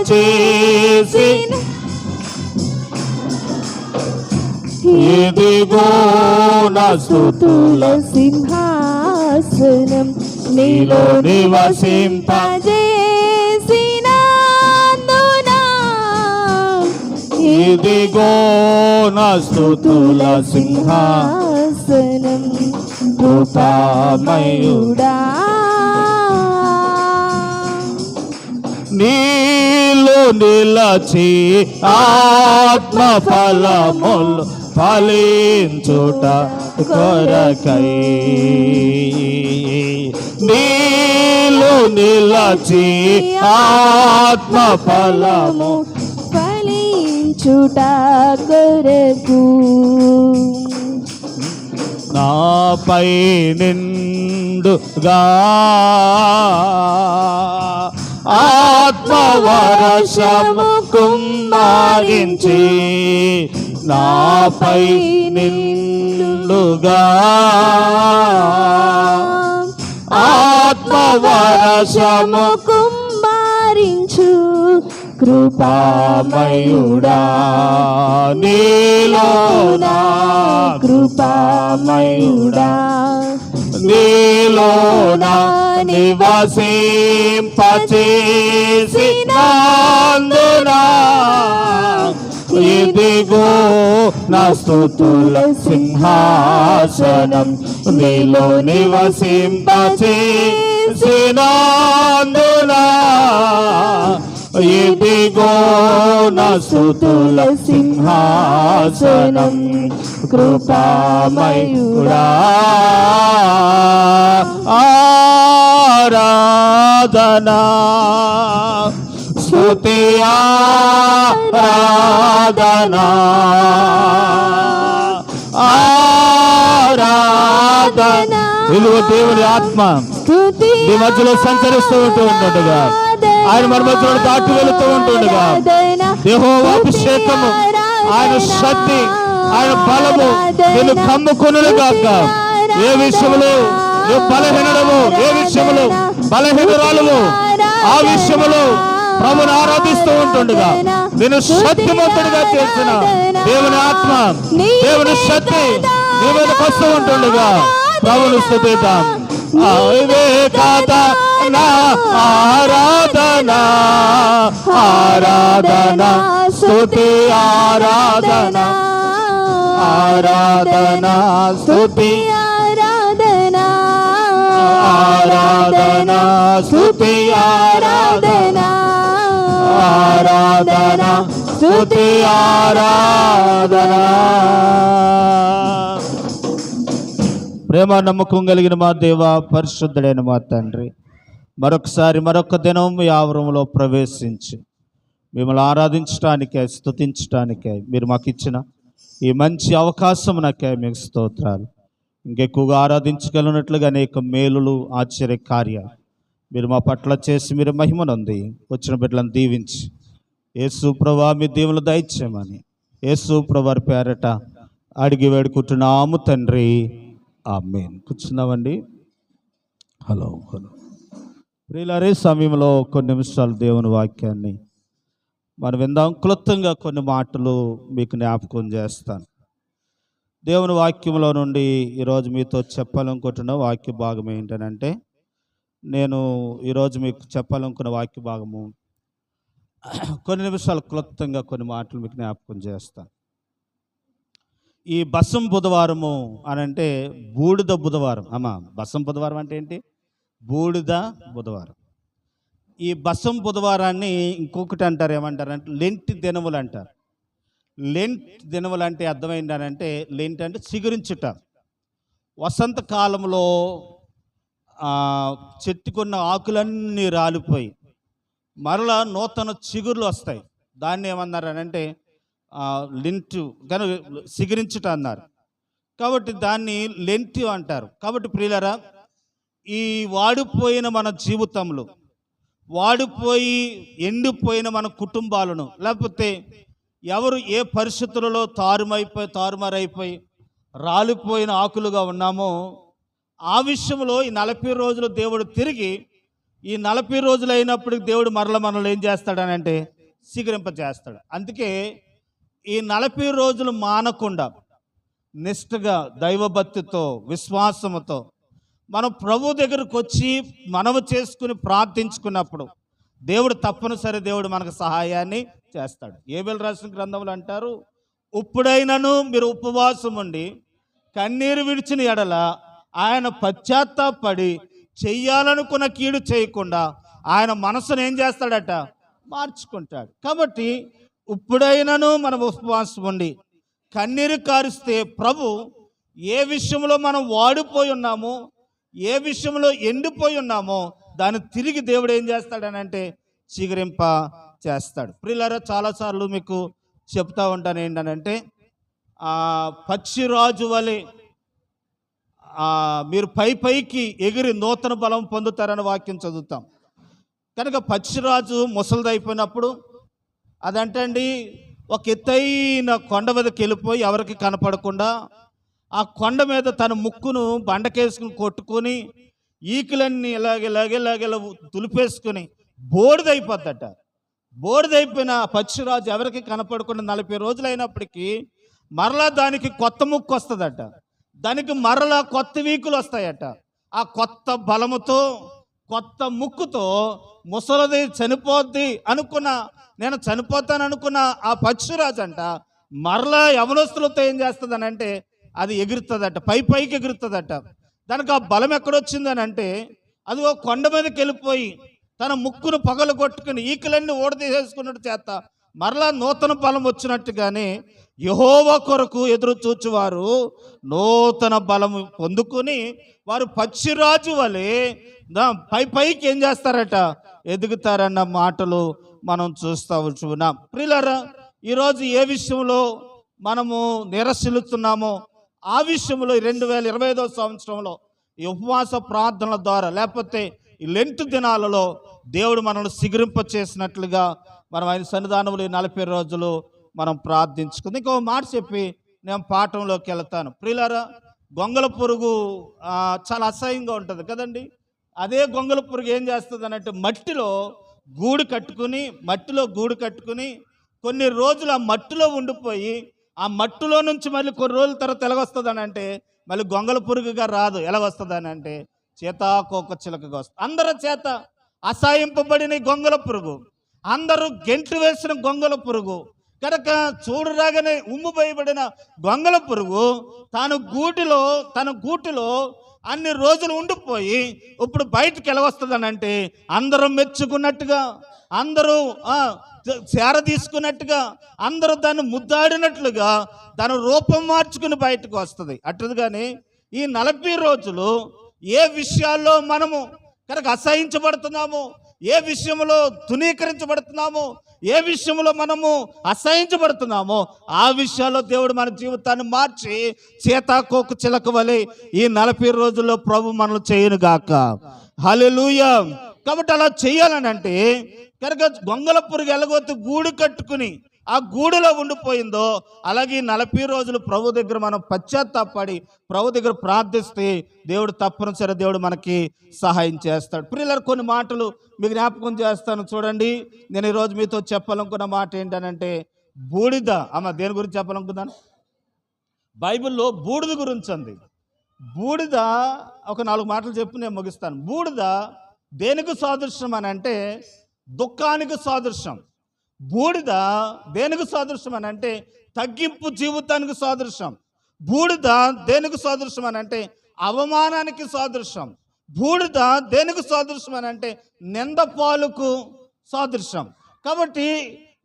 చేసిన ఇదిగో నా స్తుతుల సింహాసనం నీలో నివసింపజేసినందున ఇదిగో నా స్తుతుల సింహాసనం కృపామయుడా నీలో నిలచి ఆత్మ ఫలములు ఫలించుట కొరకై నీలో నిలచి ఆత్మ ఫలము ఫలించుట కొరకు నాపై నిండుగా ఆత్మవరసము కుమ్మరించి నాపై నిండుగా ఆత్మవరసము కుమ్మరించు కృపామయుడా నీలోనా కృపామయుడా నీలోనా నివసింపచేసినందున ఇదిగో నా స్తుతుల సింహాసనం నీలో నివసింపచేసినందున ఇదిగో నా స్తుతుల సింహాసనం కృపామయుడా ఆరాధనా స్తుతి ఆరాధనా ఆరాధనా ఇదిగో దేవుని ఆత్మ మీ మధ్యలో సంచరిస్తూ ఉంటుండగా ఆయన మన మధ్యలో దాటి వెళుతూ ఉంటుండగా యెహోవా అభిషేకము ఆయన శక్తి ఆయన బలము నిన్ను కమ్ముకొనును గాక. ఏ విషయంలో నువ్వు బలహీనడము, ఏ విషయంలో బలహీనురాలువు, ఆ విషయంలో ప్రభుని ఆరాధిస్తూ ఉంటుండగా నేను శక్తిమంతుడిగా చేసిన దేవుని ఆత్మ దేవుని శక్తి నీ మీదకి వస్తూ ఉంటుండగా ప్రభుని స్తుతిద్దాం. నా ఆరాధన ఆరాధన స్తుతి ఆరాధన ఆరాధన స్తుతి ఆరాధనా ఆరాధన స్తుతి ఆరాధన ఆరాధన స్తుతి ఆరాధన. ప్రేమ నమ్మకం కలిగిన మా దేవ, పరిశుద్ధుడైన మా తండ్రి, మరొక దినం మీ ఆవరణలో ప్రవేశించి మిమ్మల్ని ఆరాధించడానికే స్తుతించడానికే మీరు మాకు ఇచ్చిన ఈ మంచి అవకాశం నాకే మీకు స్తోత్రాలు. ఇంకెక్కువగా ఆరాధించగలిగినట్లుగా అనేక మేలులు ఆశ్చర్య కార్యాలు మీరు మా పట్ల చేసి మీరు మహిమనుంది వచ్చిన బిడ్డలను దీవించి యేసు ప్రభువా మీ దీవులు దయచేయమని యేసు ప్రభువారి పేరట అడిగి వేడుకుంటున్నాము తండ్రి, ఆమేన్. కూర్చున్నామండి. హలో ప్రియులారే, సమయంలో కొన్ని నిమిషాలు దేవుని వాక్యాన్ని మనం విందాం. క్లుప్తంగా కొన్ని మాటలు మీకు జ్ఞాపకం చేస్తాను. దేవుని వాక్యంలో నుండి ఈరోజు మీతో చెప్పాలనుకుంటున్న వాక్య భాగం ఏంటనంటే, నేను ఈరోజు మీకు చెప్పాలనుకున్న వాక్య భాగము కొన్ని నిమిషాలు క్లుప్తంగా కొన్ని మాటలు మీకు జ్ఞాపకం చేస్తాను. ఈ బసం బుధవారము అని అంటే బూడిద బుధవారం. బసం బుధవారం అంటే ఏంటి? బూడిద బుధవారం. ఈ బసం బుధవారాన్ని ఇంకొకటి అంటారు, ఏమంటారంటే లెంట్ దినములు అంటారు. లెంట్ దినములు అంటే అర్థమైందనంటే, లెంట్ అంటే చిగురించుట. వసంతకాలంలో చెట్టుకున్న ఆకులన్నీ రాలిపోయి మరలా నూతన చిగుర్లు వస్తాయి. దాన్ని ఏమన్నారనంటే లెంట్ కనుక చిగురించుట అన్నారు. కాబట్టి దాన్ని లెంట్ అంటారు. కాబట్టి ప్రియులారా, ఈ వాడిపోయిన మన జీవితంలో, వాడిపోయి ఎండిపోయిన మన కుటుంబాలను, లేకపోతే ఎవరు ఏ పరిస్థితులలో తారుమారైపోయి రాలిపోయిన ఆకులుగా ఉన్నామో ఆ విషయంలో ఈ 40 రోజులు దేవుడు తిరిగి ఈ 40 రోజులు అయినప్పటికి దేవుడు మనల్ని ఏం చేస్తాడనంటే శిఖరింప చేస్తాడు. అందుకే ఈ 40 రోజులు మానకుండా నిష్ఠగా దైవభక్తితో విశ్వాసముతో మనం ప్రభు దగ్గరకు వచ్చి మనవి చేసుకుని ప్రార్థించుకున్నప్పుడు దేవుడు తప్పనిసరి దేవుడు మనకు సహాయాన్ని చేస్తాడు. ఏబేలు రాసిన గ్రంథంలో అంటారు, ఇప్పుడైనను మీరు ఉపవాసం ఉండి కన్నీరు విడిచిన ఎడల ఆయన పశ్చాత్తాపడి చెయ్యాలనుకున్న కీడు చేయకుండా ఆయన మనసును ఏం చేస్తాడట, మార్చుకుంటాడు. కాబట్టి ఇప్పుడైనను మనం ఉపవాసం ఉండి కన్నీరు కారిస్తే ప్రభు ఏ విషయంలో మనం వాడిపోయి ఉన్నామో, ఏ విషయంలో ఎండిపోయి ఉన్నామో దాన్ని తిరిగి దేవుడు ఏం చేస్తాడనంటే చిగురింప చేస్తాడు. ప్రియులారా, చాలాసార్లు మీకు చెప్తా ఉంటాను ఏంటనంటే పక్షిరాజు వలె మీరు పైకి ఎగిరి నూతన బలం పొందుతారని వాక్యం చదువుతాం. కనుక పక్షిరాజు ముసలిదైపోయినప్పుడు అదంటండి ఒక ఎత్తైన కొండ మీదకి వెళ్ళిపోయి ఎవరికి కనపడకుండా ఆ కొండ మీద తన ముక్కును బండకేసుకుని కొట్టుకొని ఈకులన్నీ ఇలాగ తులిపేసుకుని బోడిదైపోద్దట. బోడిదైపోయిన పక్షిరాజు ఎవరికి కనపడకుండా 40 రోజులు అయినప్పటికీ మరలా దానికి కొత్త ముక్కు వస్తుందట, దానికి మరలా కొత్త వీకులు వస్తాయట. ఆ కొత్త బలముతో కొత్త ముక్కుతో ముసలిది చనిపోద్ది అనుకున్న, నేను చనిపోతాను అనుకున్న ఆ పక్షిరాజు అంట మరలా యవనస్తులతో ఏం చేస్తుందని అంటే అది ఎగురుతుందట, పైకి ఎగురుతుందట. దానికి ఆ బలం ఎక్కడొచ్చిందని అంటే అది ఒక కొండ మీదకి వెళ్ళిపోయి తన ముక్కును పగలు కొట్టుకుని ఈకలన్నీ ఓడదీసేసుకున్నట్టు చేత మరలా నూతన బలం వచ్చినట్టుగానే యెహోవా కొరకు ఎదురు చూచువారు నూతన బలము పొందుకొని వారు పక్షిరాజు వలె పైకి ఏం చేస్తారట, ఎదుగుతారన్న మాటలు మనం చూస్తూ ఉంటున్నాం. ప్రియులారా, ఈరోజు ఏ విషయంలో మనము నిరసిల్లుతున్నామో ఆ విషయంలో 2025వ సంవత్సరంలో ఈ ఉపవాస ప్రార్థనల ద్వారా లేకపోతే ఈ లెంట్ దినాలలో దేవుడు మనల్ని సిగురింప చేసినట్లుగా మనం ఆయన సన్నిధానంలో 40 రోజులు మనం ప్రార్థించుకుంది. ఇంకో మాట చెప్పి నేను పాఠంలోకి వెళ్తాను. ప్రియులారా, గొంగళ పురుగు చాలా అసహ్యంగా ఉంటుంది కదండి. అదే గొంగళ పురుగు ఏం చేస్తుంది అన్నట్టు మట్టిలో గూడు కట్టుకుని కొన్ని రోజులు ఆ మట్టిలో ఉండిపోయి ఆ మట్టిలో నుంచి మళ్ళీ కొన్ని రోజుల తర్వాత ఎలాగొస్తుందని అంటే మళ్ళీ గొంగళ పురుగుగా రాదు. ఎలాగొస్తుందని అంటే చేతాకోక చిలకగా వస్తుంది. అందరి చేత అసహింపబడిన గొంగళ పురుగు, అందరూ గెంట్లు వేసిన గొంగళ పురుగు కనుక చూడరాగానే ఉమ్ముబయబడిన గొంగళ పురుగు తన గూటిలో అన్ని రోజులు ఉండిపోయి ఇప్పుడు బయటకు ఎలాగొస్తుందని అంటే అందరూ మెచ్చుకున్నట్టుగా, అందరూ చేర తీసుకున్నట్టుగా, అందరూ దాన్ని ముద్దాడినట్లుగా దాని రూపం మార్చుకుని బయటకు వస్తుంది. అట్టుగానే ఈ 40 రోజులు ఏ విషయాల్లో మనము కనుక అసహించబడుతున్నామో, ఏ విషయంలో తునీకరించబడుతున్నామో, ఏ విషయంలో మనము అసహించబడుతున్నామో ఆ విషయాల్లో దేవుడు మన జీవితాన్ని మార్చి చేతాకోక చిలక వలె ఈ 40 రోజుల్లో ప్రభు మనల్ని చేయనుగాక. హల్లెలూయా. కాబట్టి అలా చేయాలని అంటే కనుక గొంగళ పురుగు ఎలాగొత్తి గూడు కట్టుకుని ఆ గూడులో ఉండిపోయిందో అలాగే 40 రోజులు ప్రభు దగ్గర మనం పశ్చాత్తాపడి ప్రభు దగ్గర ప్రార్థిస్తే దేవుడు తప్పనిసరి దేవుడు మనకి సహాయం చేస్తాడు. ప్రియులారా, కొన్ని మాటలు మీకు జ్ఞాపకం చేస్తాను చూడండి. నేను ఈరోజు మీతో చెప్పాలనుకున్న మాట ఏంటనంటే బూడిద. దేని గురించి చెప్పాలనుకున్నాను? బైబిల్లో బూడిద గురించి ఉంది. బూడిద ఒక 4 మాటలు చెప్పి నేను ముగిస్తాను. బూడిద దేనికి సాదృశ్యం అని అంటే దుఃఖానికి సాదృశ్యం. బూడిద దేనికి సాదృశ్యం అని అంటే తగ్గింపు జీవితానికి సాదృశ్యం. బూడిద దేనికి సాదృశ్యం అని అంటే అవమానానికి సాదృశ్యం. బూడిద దేనికి సాదృశ్యం అని అంటే నిందపాలుకు సాదృశ్యం. కాబట్టి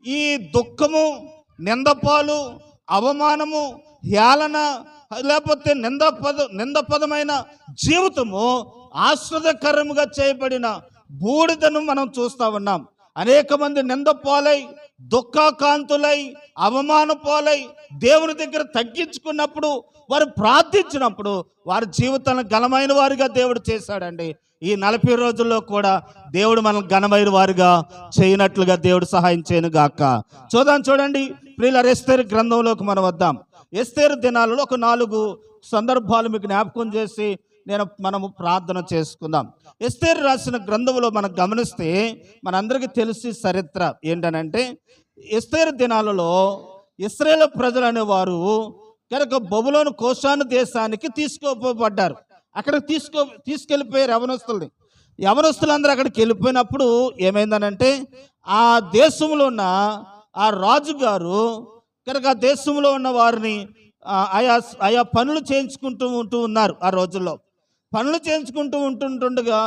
ఈ దుఃఖము, నిందపాలు, అవమానము, హేళన లేకపోతే నిందపదమైన జీవితము ఆశ్రదకరముగా చేయబడిన బూడిదను మనం చూస్తూ ఉన్నాం. అనేక మంది నిందపాలై, దుఃఖాకాంతులై, అవమాన పాలై దేవుని దగ్గర తగ్గించుకున్నప్పుడు, వారు ప్రార్థించినప్పుడు వారి జీవితాన్ని ఘనమైన వారిగా దేవుడు చేశాడండి. ఈ 40 రోజుల్లో కూడా దేవుడు మనల్ని ఘనమైన వారిగా చేయనట్లుగా దేవుడు సహాయం చేయను గాక. చూడండి ప్రియులారా, ఎస్తేరు గ్రంథంలోకి మనం వద్దాం. ఎస్తేరు దినాలలో ఒక 4 సందర్భాలు మీకు జ్ఞాపకం చేసి మనము ప్రార్థన చేసుకుందాం. ఎస్తేరు రాసిన గ్రంథంలో మనం గమనిస్తే మనందరికీ తెలిసి చరిత్ర ఏంటనంటే, ఎస్తేరు దినాలలో ఇశ్రాయేలు ప్రజలు అనేవారు కనుక బబులోను కోషాను దేశానికి తీసుకోబడ్డారు. అక్కడికి తీసుకెళ్ళిపోయారు యవనస్తులందరూ అక్కడికి వెళ్ళిపోయినప్పుడు ఏమైందనంటే, ఆ దేశంలో ఉన్న ఆ రాజుగారు కనుక ఆ దేశంలో ఉన్న వారిని ఆయా పనులు చేయించుకుంటూ ఉన్నారు. ఆ రోజుల్లో పనులు చేయించుకుంటూ ఉంటుండగా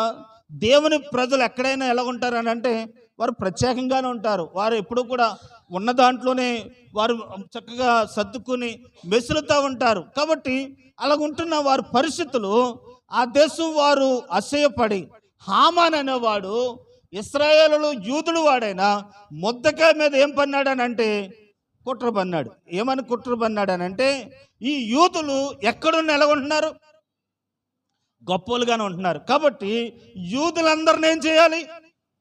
దేవుని ప్రజలు ఎక్కడైనా ఎలా ఉంటారు అని అంటే వారు ప్రత్యేకంగానే ఉంటారు. వారు ఎప్పుడు కూడా ఉన్న దాంట్లోనే వారు చక్కగా సర్దుకుని మెసులుతూ ఉంటారు. కాబట్టి అలాగుంటున్న వారి పరిస్థితులు ఆ దేశం వారు అసహ్యపడి హామాన్ అనేవాడు ఇశ్రాయేలు యూదుడు వాడైనా మొర్దెకై మీద ఏం పన్నాడనంటే కుట్ర పన్నాడు. ఏమని కుట్ర పన్నాడనంటే, ఈ యూదులు ఎక్కడున్న ఎలాగుంటున్నారు, గొప్పలుగానే ఉంటున్నారు. కాబట్టి యూదులందరిని ఏం చేయాలి,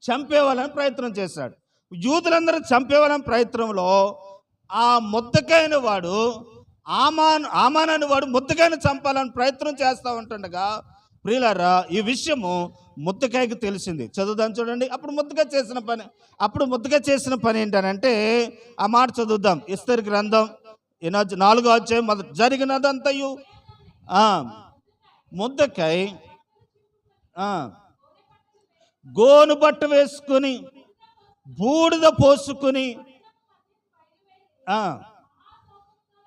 చంపేవాళ్ళని ప్రయత్నం చేశాడు. యూదులందరూ చంపేవాళ్ళని ప్రయత్నంలో ఆ మొర్దెకై వాడు ఆమాన్ అని వాడు మొర్దెకైని చంపాలని ప్రయత్నం చేస్తూ ఉంటుండగా ప్రియులారా ఈ విషయము మొర్దెకైకి తెలిసింది. చదువుదాం చూడండి. అప్పుడు మొర్దెకై చేసిన పని ఏంటనంటే ఆ మాట చదువుదాం. ఎస్తేరు గ్రంథం 4వ అధ్యాయం జరిగినదంతయు మొర్దెకై గోను బట్ట వేసుకుని బూడిద పోసుకుని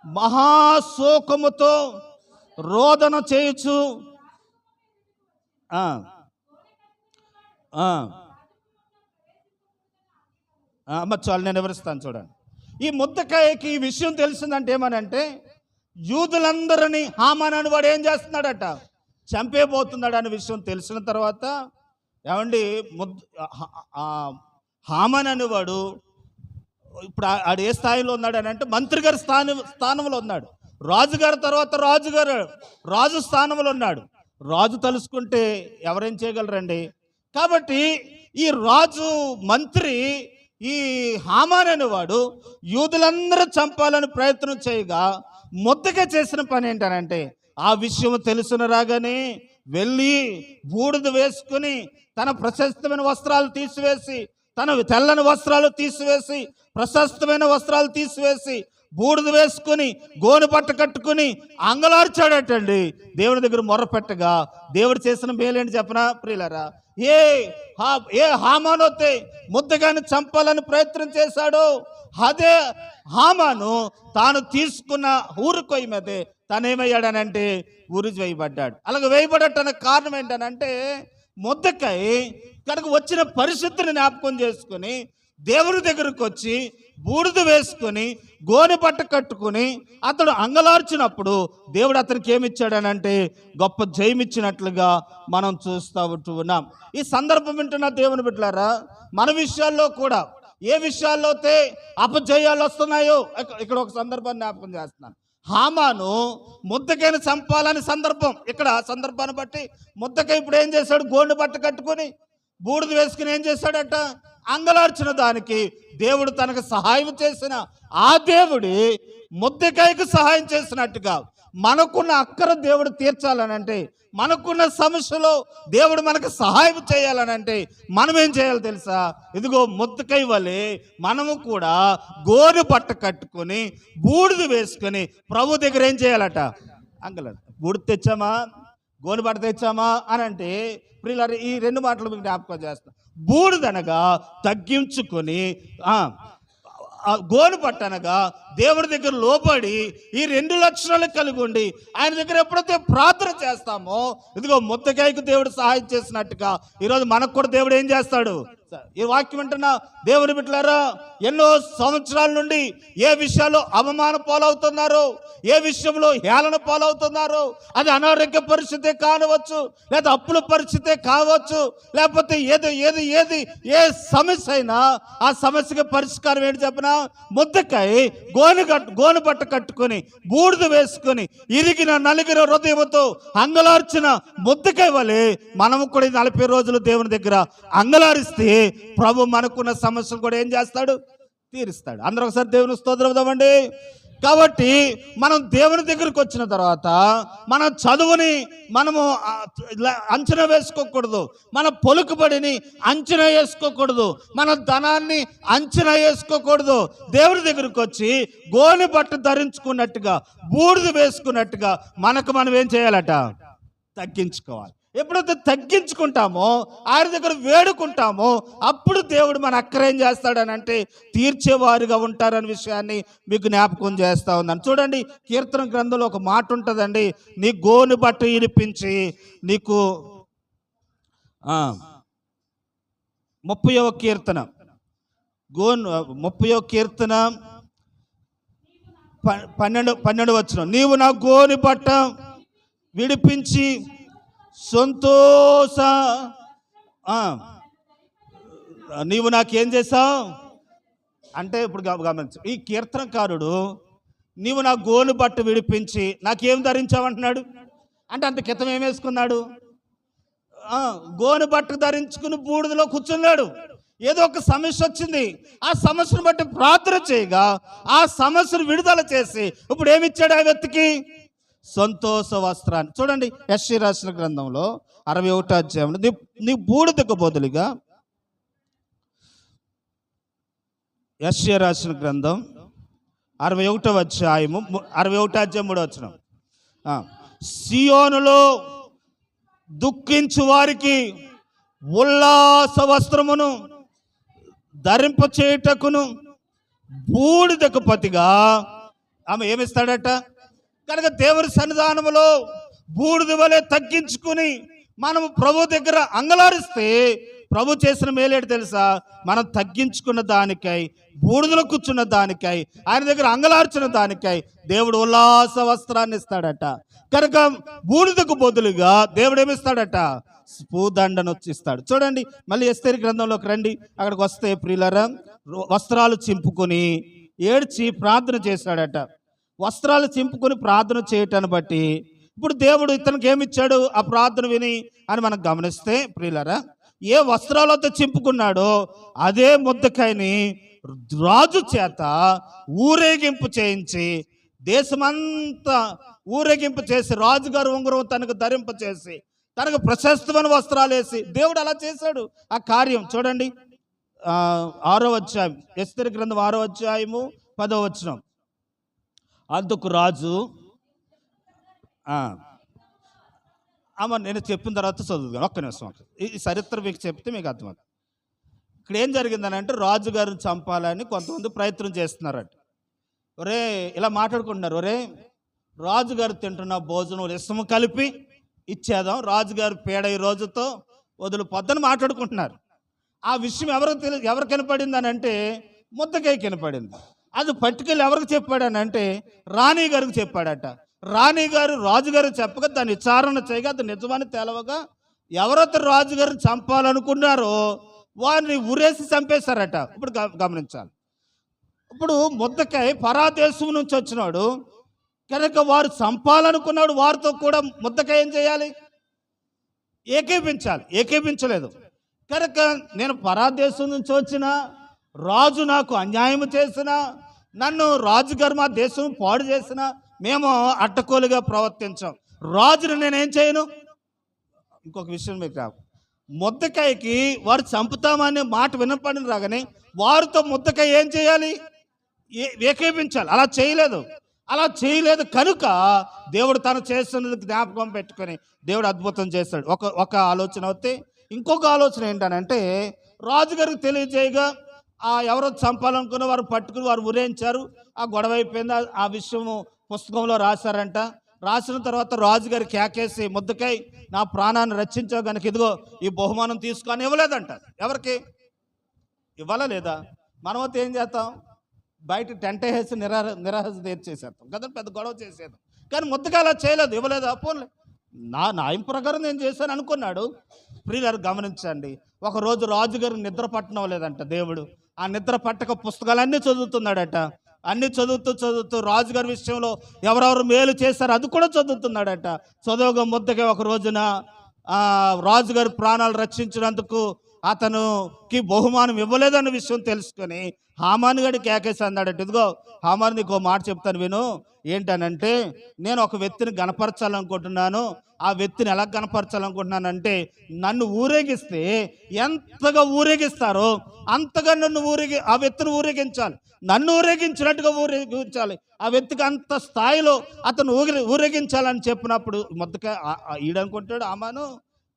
మహాశోకముతో రోదన చేయుచు చాలు, నేను వివరిస్తాను చూడండి. ఈ మొర్దెకైకి ఈ విషయం తెలిసిందంటే ఏమనంటే, యూదులందరినీ హామాన్ అని వాడు ఏం చేస్తున్నాడట, చంపేపోతున్నాడు అనే విషయం తెలిసిన తర్వాత ఏమండి హామాన్ అనేవాడు ఇప్పుడు ఆడు ఏ స్థాయిలో ఉన్నాడు అని అంటే మంత్రి గారి స్థానంలో ఉన్నాడు. రాజుగారి తర్వాత రాజు స్థానంలో ఉన్నాడు. రాజు తలుసుకుంటే ఎవరేం చేయగలరండి? కాబట్టి ఈ రాజు మంత్రి ఈ హామాన్ అనేవాడు యూదులందరూ చంపాలని ప్రయత్నం చేయగా మొర్దెకై చేసిన పని ఏంటనంటే, ఆ విషయం తెలుసున రాగానే వెళ్ళి బూడిద వేసుకుని తన ప్రశస్తమైన వస్త్రాలు తీసివేసి, తన తెల్లని వస్త్రాలు తీసివేసి, ప్రశస్తమైన వస్త్రాలు తీసివేసి బూడిద వేసుకుని గోను పట్ట కట్టుకుని అంగలార్చాడటండి. దేవుని దగ్గర మొర్ర పెట్టగా దేవుడు చేసిన మేలేంటి చెప్పనా ప్రియులారా? ఏ హామానొత్తే మొర్దెకైని చంపాలని ప్రయత్నం చేశాడో అదే హామాను తాను తీసుకున్న ఊరుకొయ్యి మీదే తనేమయ్యాడనంటే ఉరి వేయబడ్డాడు. అలాగే వేయబడటానికి కారణం ఏంటనంటే, మొర్దెకై కనుక వచ్చిన పరిస్థితిని జ్ఞాపకం చేసుకుని దేవుని దగ్గరకు వచ్చి బూడిద వేసుకొని గోనె బట్ట కట్టుకుని అతడు అంగలార్చినప్పుడు దేవుడు అతనికి ఏమిచ్చాడనంటే గొప్ప జయమిచ్చినట్లుగా మనం చూస్తూ ఉన్నాం. ఈ సందర్భం వింటున్న దేవుని బిడ్డలారా, మన విషయాల్లో కూడా ఏ విషయాల్లో అయితే అపజయాలు వస్తున్నాయో ఇక్కడ ఒక సందర్భాన్ని జ్ఞాపకం చేస్తున్నాను. హామాను మొర్దెకైని చంపాలని ఇక్కడ సందర్భాన్ని బట్టి మొర్దెకై ఇప్పుడు ఏం చేశాడు, గోనె బట్ట కట్టుకొని బూడిద వేసుకుని ఏం చేశాడట, అంగలార్చిన దానికి దేవుడు తనకు సహాయం చేసిన ఆ దేవుడి మొర్దెకైకి సహాయం చేసినట్టుగా మనకున్న అక్కర దేవుడు తీర్చాలనంటే, మనకున్న సమస్యలో దేవుడు మనకు సహాయం చేయాలనంటే మనం ఏం చేయాలి తెలుసా? ఇదిగో మొర్దెకై వలె మనము కూడా గోనె బట్ట కట్టుకొని బూడిద వేసుకొని ప్రభు దగ్గర ఏం చేయాలట, అంగలాడు. బూడిద తెచ్చామా, గోనె బట్ట తెచ్చామా అని అంటే ప్రియులారా ఈ రెండు మాటలు మీకు జ్ఞాపకం చేస్తాను. బూడిదనగా తగ్గించుకొని గోను పట్టనగా దేవుడి దగ్గర లోబడి ఈ రెండు లక్షణాలు కలిగి ఉండి ఆయన దగ్గర ఎప్పుడైతే ప్రార్థన చేస్తామో ఇదిగో మొర్దెకైకి దేవుడు సహాయం చేసినట్టుగా ఈరోజు మనకు కూడా దేవుడు ఏం చేస్తాడు? ఈ వాక్యం వింటున్నా దేవుని బిడ్డలారా, ఎన్నో సంవత్సరాల నుండి ఏ విషయాల్లో అవమాన పాలవుతున్నారో, ఏ విషయంలో హేళన పాలవుతున్నారో, అది అనారోగ్య పరిస్థితే కావచ్చు, లేదా అప్పుల పరిస్థితే కావచ్చు, లేకపోతే ఏ సమస్య అయినా ఆ సమస్యకి పరిష్కారం ఏంటి చెప్పనా? మొర్దెకై గోనె బట్ట కట్టుకొని బూడిద వేసుకొని ఇరిగిన నలిగిన హృదయంతో అంగలార్చిన మొర్దెకై వలె మనము కూడా 40 రోజులు దేవుని దగ్గర అంగలారిస్తే ప్రభు మనకున్న సమస్యలు కూడా ఏం చేస్తాడు? తీరుస్తాడు. అందరూ ఒకసారి దేవుని స్తోత్రం ఇద్దామండి. కాబట్టి మనం దేవుని దగ్గరికి వచ్చిన తర్వాత మన చదువుని మనము అంచనా వేసుకోకూడదు, మన పలుకుబడిని అంచనా వేసుకోకూడదు, మన ధనాన్ని అంచనా వేసుకోకూడదు. దేవుని దగ్గరికి వచ్చి గోనె బట్ట ధరించుకున్నట్టుగా, బూడిద వేసుకున్నట్టుగా మనకు మనం ఏం చేయాలట? తగ్గించుకోవాలి. ఎప్పుడైతే తగ్గించుకుంటామో, ఆయన దగ్గర వేడుకుంటామో, అప్పుడు దేవుడు మన అక్కర ఏం చేస్తాడని అంటే తీర్చేవారుగా ఉంటారనే విషయాన్ని మీకు జ్ఞాపకం చేస్తా ఉన్నాను. చూడండి, కీర్తన గ్రంథంలో ఒక మాట ఉంటుందండి, నీ గోను బట్ట ఇడిపించి నీకు 30వ కీర్తన 30వ కీర్తన 12 వచనం, నీవు నా గోని బట్ట విడిపించి సంతోష నీవు నాకేం చేసావు అంటే, ఇప్పుడు గమనించు, ఈ కీర్తనకారుడు నీవు నా గోను బట్ట విడిపించి నాకేం ధరించావు అంటున్నాడు. అంటే అంత క్రితం ఏం వేసుకున్నాడు? గోను బట్ట ధరించుకుని బూడిదలో కూర్చున్నాడు. ఏదో ఒక సమస్య వచ్చింది, ఆ సమస్యను బట్టి ప్రార్థన చేయగా ఆ సమస్యను విడుదల చేసి ఇప్పుడు ఏమిచ్చాడు ఆ వ్యక్తికి? సంతోష వస్త్రాన్ని. చూడండి, యెషయా రాసిన గ్రంథంలో 61వ అధ్యాయంలో నీ బూడిదకు బదులుగా, యెషయా రాసిన గ్రంథం 61వ అధ్యాయము 61వ అధ్యాయం 3వ వచనం, సియోనులో దుఃఖించు వారికి ఉల్లాస వస్త్రమును ధరింపచేయుటకును బూడిదకు ప్రతిగా ఆమె ఏమిస్తాడట? కనుక దేవుని సన్నిధానములో బూడిద వలె తగ్గించుకుని మనము ప్రభు దగ్గర అంగలారిస్తే ప్రభు చేసిన మేలేడు తెలుసా? మనం తగ్గించుకున్న దానికై, బూడిదలో కూర్చున్న దానికై, ఆయన దగ్గర అంగలార్చిన దానికై దేవుడు ఉల్లాస వస్త్రాన్ని ఇస్తాడట. కనుక బూడిదకు బదులుగా దేవుడు ఏమిస్తాడట? పూదండను ఇస్తాడు. చూడండి, మళ్ళీ ఎస్తేరు గ్రంథంలోకి రండి. అక్కడికి వస్తే ప్రియులారా, వస్త్రాలు చింపుకొని ఏడ్చి ప్రార్థన చేశాడట. వస్త్రాలు చింపుకొని ప్రార్థన చేయటాన్ని బట్టి ఇప్పుడు దేవుడు ఇతనికి ఏమిచ్చాడు ఆ ప్రార్థన విని అని మనం గమనిస్తే ప్రియులారా, ఏ వస్త్రాలతో చింపుకున్నాడో అదే మొర్దెకైని రాజు చేత ఊరేగింపు చేయించి, దేశమంతా ఊరేగింపు చేసి, రాజుగారు ఉంగరం తనకు ధరింప చేసి, తనకు ప్రశస్తమైన వస్త్రాలు వేసి దేవుడు అలా చేశాడు ఆ కార్యం. చూడండి, 6వ అధ్యాయం, ఎస్తేరు గ్రంథం 6వ అధ్యాయము 10వ వచనం, అందుకు రాజు నేను చెప్పిన తర్వాత చదువుతాను, ఒక్క నిమిషం. ఈ చరిత్ర మీకు చెప్తే మీకు అర్థమవుతుంది. ఇక్కడ ఏం జరిగిందని అంటే, రాజుగారిని చంపాలని కొంతమంది ప్రయత్నం చేస్తున్నారట. ఒరే ఇలా మాట్లాడుకుంటున్నారు, ఒరే రాజుగారు తింటున్న భోజనం ఇసము కలిపి ఇచ్చేద్దాం, రాజుగారు పేడ ఈ రోజుతో వదిలిపోద్దని మాట్లాడుకుంటున్నారు. ఆ విషయం ఎవరికి వినపడింది అని అంటే ముద్దకాయకి వినపడింది. అది పట్టుకెళ్ళి ఎవరికి చెప్పాడని అంటే రాణి గారికి చెప్పాడట. రాణి గారు రాజుగారు చెప్పగా దాన్ని విచారణ చేయగా అది నిజమని తెలవగా ఎవరైతే రాజుగారిని చంపాలనుకున్నారో వారిని ఉరేసి చంపేశారట. ఇప్పుడు గమనించాలి, ఇప్పుడు ముద్దకాయ పరాదేశం నుంచి వచ్చినాడు కనుక వారు చంపాలనుకున్నాడు, వారితో కూడా ముద్దకాయ ఏం చేయాలి? ఏకీపించాలి. ఏకీపించలేదు కనుక నేను పరాదేశం నుంచి వచ్చిన రాజు నాకు అన్యాయం చేసిన, నన్ను రాజుగారు మా దేశం పాడు చేసిన, మేము అడ్డకోలుగా ప్రవర్తించాం, రాజుని నేనేం చేయను. ఇంకొక విషయం మీకు రావు, ముద్దకాయకి వారు చంపుతామనే మాట వినపడిన రాగానే వారితో ముద్దకాయ ఏం చేయాలి? ఏకీపించాలి. అలా చేయలేదు కనుక దేవుడు తను చేస్తున్నది జ్ఞాపకం పెట్టుకొని దేవుడు అద్భుతం చేస్తాడు. ఒక ఆలోచన అవుతే ఇంకొక ఆలోచన ఏంటనంటే, రాజుగారికి తెలియజేయగా ఎవరో చంపాలనుకున్న వారు పట్టుకుని వారు ఉరేయించారు, ఆ గొడవ అయిపోయింది. ఆ విషయము పుస్తకంలో రాశారంట. రాసిన తర్వాత రాజుగారి కేకేసి, ముద్దకాయ నా ప్రాణాన్ని రక్షించావు కనుక ఇదిగో ఈ బహుమానం తీసుకొని ఇవ్వలేదంట. ఎవరికి ఇవ్వాలా లేదా? మనమైతే ఏం చేస్తాం? బయట టెంట్ వేసి నిరాశ తీర్చేసేస్తాం కదా, పెద్ద గొడవ చేసేది. కానీ ముద్దకాయ అలా చేయలేదు, ఇవ్వలేదు. పోన్లే నా న్యాయం ప్రకారం నేను చేశాను అనుకున్నాడు. ప్రియులారు గమనించండి, ఒకరోజు రాజుగారు నిద్ర పట్టడం లేదంట. దేవుడు ఆ నిద్ర పట్టక పుస్తకాలన్నీ చదువుతున్నాడట. అన్నీ చదువుతూ రాజుగారి విషయంలో ఎవరెవరు మేలు చేశారో అది కూడా చదువుతున్నాడట. చదువుగా ముద్దగా ఒక రోజున రాజుగారి ప్రాణాలు రక్షించినందుకు అతనుకి బహుమానం ఇవ్వలేదన్న విషయం తెలుసుకొని హామాను గడి కేకేసి అన్నాడట, ఇదిగో హామాను నీకు మాట చెప్తాను విను, ఏంటనంటే నేను ఒక వ్యక్తిని గణపరచాలనుకుంటున్నాను. ఆ వ్యక్తిని ఎలా గణపరచాలనుకుంటున్నానంటే నన్ను ఊరేగిస్తే ఎంతగా ఊరేగిస్తారో అంతగా ఆ వ్యక్తిని ఊరేగించాలి, నన్ను ఊరేగించినట్టుగా ఊరేగించాలి, ఆ వ్యక్తికి అంత స్థాయిలో అతను ఊరేగించాలని చెప్పినప్పుడు ఈడనుకుంటాడు హామాను,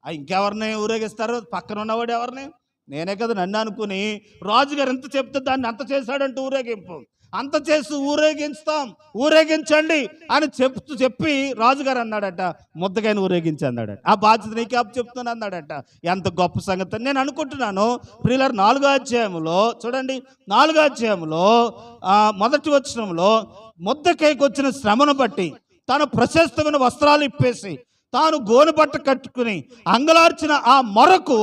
ఇంకెవరిని ఊరేగిస్తారు, పక్కన ఉన్నవాడు ఎవరిని, నేనే కదా నన్ను అనుకుని రాజుగారు ఎంత చెప్తే దాన్ని అంత చేశాడంటూ ఊరేగింపు, అంత చేసి ఊరేగించండి అని చెప్పి రాజుగారు అన్నాడట, ముద్దకాయని ఊరేగించి అన్నాడట, ఆ బాధ్యత నీకే చెప్తాను అన్నాడట. ఎంత గొప్ప సంగతి నేను అనుకుంటున్నాను. ప్రియులారా 4వ అధ్యాయంలో చూడండి, 4వ అధ్యాయంలో మొదటి వచనంలో ముద్దకాయకు వచ్చిన శ్రమను బట్టి తన ప్రశస్తమైన వస్త్రాలు ఇప్పేసి తాను గోను బట్ట కట్టుకుని అంగలార్చిన ఆ మొరకు